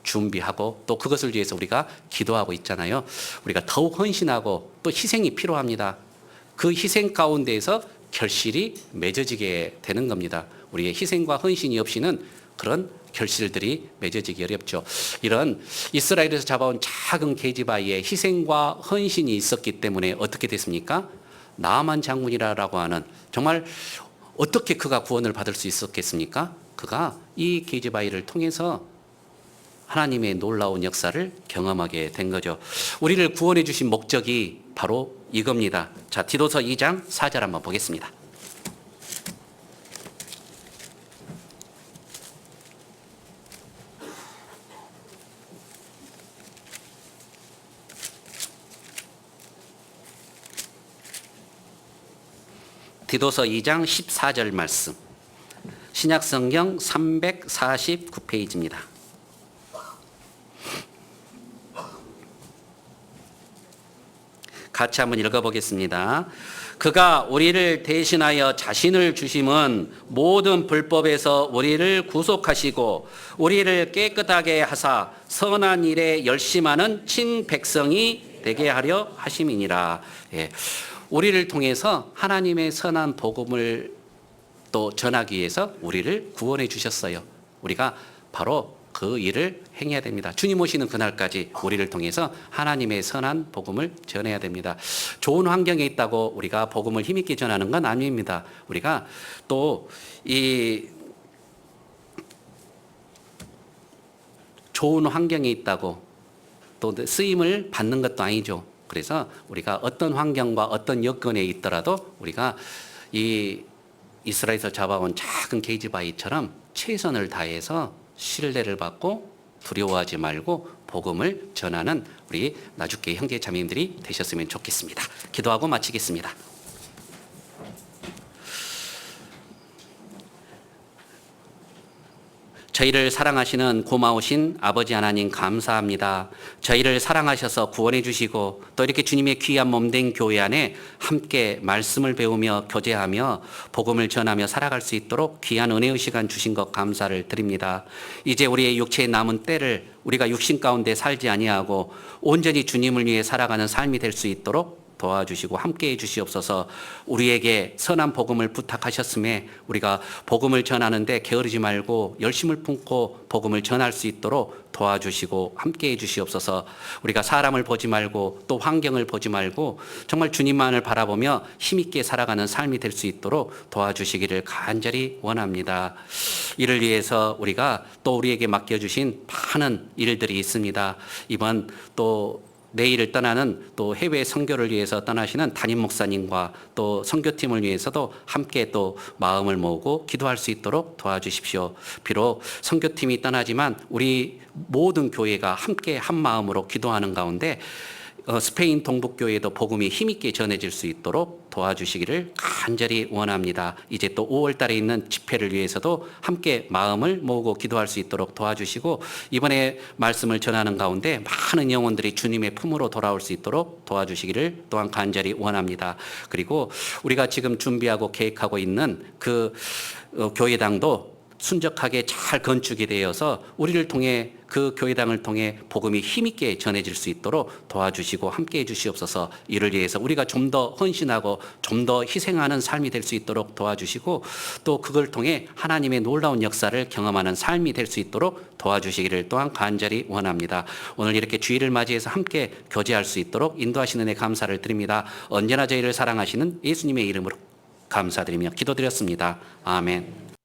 준비하고 또 그것을 위해서 우리가 기도하고 있잖아요. 우리가 더욱 헌신하고 또 희생이 필요합니다. 그 희생 가운데에서 결실이 맺어지게 되는 겁니다. 우리의 희생과 헌신이 없이는 그런 결실들이 맺어지기 어렵죠. 이런 이스라엘에서 잡아온 작은 게즈바위에 희생과 헌신이 있었기 때문에 어떻게 됐습니까? 나하만 장군이라고 하는 정말 어떻게 그가 구원을 받을 수 있었겠습니까? 그가 이 게즈바위를 통해서 하나님의 놀라운 역사를 경험하게 된 거죠. 우리를 구원해 주신 목적이 바로 이겁니다. 자, 디도서 2장 4절 한번 보겠습니다. 디도서 2장 14절 말씀. 신약성경 349페이지입니다. 같이 한번 읽어보겠습니다. 그가 우리를 대신하여 자신을 주심은 모든 불법에서 우리를 구속하시고 우리를 깨끗하게 하사 선한 일에 열심하는 친백성이 되게 하려 하심이니라. 예. 우리를 통해서 하나님의 선한 복음을 또 전하기 위해서 우리를 구원해 주셨어요. 우리가 바로 그 일을 행해야 됩니다. 주님 오시는 그날까지 우리를 통해서 하나님의 선한 복음을 전해야 됩니다. 좋은 환경에 있다고 우리가 복음을 힘있게 전하는 건 아닙니다. 우리가 또 이 좋은 환경에 있다고 또 쓰임을 받는 것도 아니죠. 그래서 우리가 어떤 환경과 어떤 여건에 있더라도 우리가 이 이스라엘에서 잡아온 작은 게즈바위처럼 최선을 다해서 신뢰를 받고 두려워하지 말고 복음을 전하는 우리 나주교회 형제 자매님들이 되셨으면 좋겠습니다. 기도하고 마치겠습니다. 저희를 사랑하시는 고마우신 아버지 하나님 감사합니다. 저희를 사랑하셔서 구원해 주시고 또 이렇게 주님의 귀한 몸된 교회 안에 함께 말씀을 배우며 교제하며 복음을 전하며 살아갈 수 있도록 귀한 은혜의 시간 주신 것 감사를 드립니다. 이제 우리의 육체에 남은 때를 우리가 육신 가운데 살지 아니하고 온전히 주님을 위해 살아가는 삶이 될 수 있도록 도와주시고 함께해 주시옵소서. 우리에게 선한 복음을 부탁하셨음에 우리가 복음을 전하는데 게으르지 말고 열심을 품고 복음을 전할 수 있도록 도와주시고 함께해 주시옵소서. 우리가 사람을 보지 말고 또 환경을 보지 말고 정말 주님만을 바라보며 힘있게 살아가는 삶이 될 수 있도록 도와주시기를 간절히 원합니다. 이를 위해서 우리가 또 우리에게 맡겨주신 많은 일들이 있습니다. 이번 또 내일을 떠나는 또 해외 선교를 위해서 떠나시는 담임 목사님과 또 선교팀을 위해서도 함께 또 마음을 모으고 기도할 수 있도록 도와주십시오. 비록 선교팀이 떠나지만 우리 모든 교회가 함께 한 마음으로 기도하는 가운데 스페인 동북교회도 복음이 힘있게 전해질 수 있도록 도와주시기를 간절히 원합니다. 이제 또 5월 달에 있는 집회를 위해서도 함께 마음을 모으고 기도할 수 있도록 도와주시고 이번에 말씀을 전하는 가운데 많은 영혼들이 주님의 품으로 돌아올 수 있도록 도와주시기를 또한 간절히 원합니다. 그리고 우리가 지금 준비하고 계획하고 있는 그 교회당도 순적하게 잘 건축이 되어서 우리를 통해 그 교회당을 통해 복음이 힘있게 전해질 수 있도록 도와주시고 함께해 주시옵소서. 이를 위해서 우리가 좀 더 헌신하고 좀 더 희생하는 삶이 될 수 있도록 도와주시고 또 그걸 통해 하나님의 놀라운 역사를 경험하는 삶이 될 수 있도록 도와주시기를 또한 간절히 원합니다. 오늘 이렇게 주일을 맞이해서 함께 교제할 수 있도록 인도하시는 데 감사를 드립니다. 언제나 저희를 사랑하시는 예수님의 이름으로 감사드리며 기도드렸습니다. 아멘.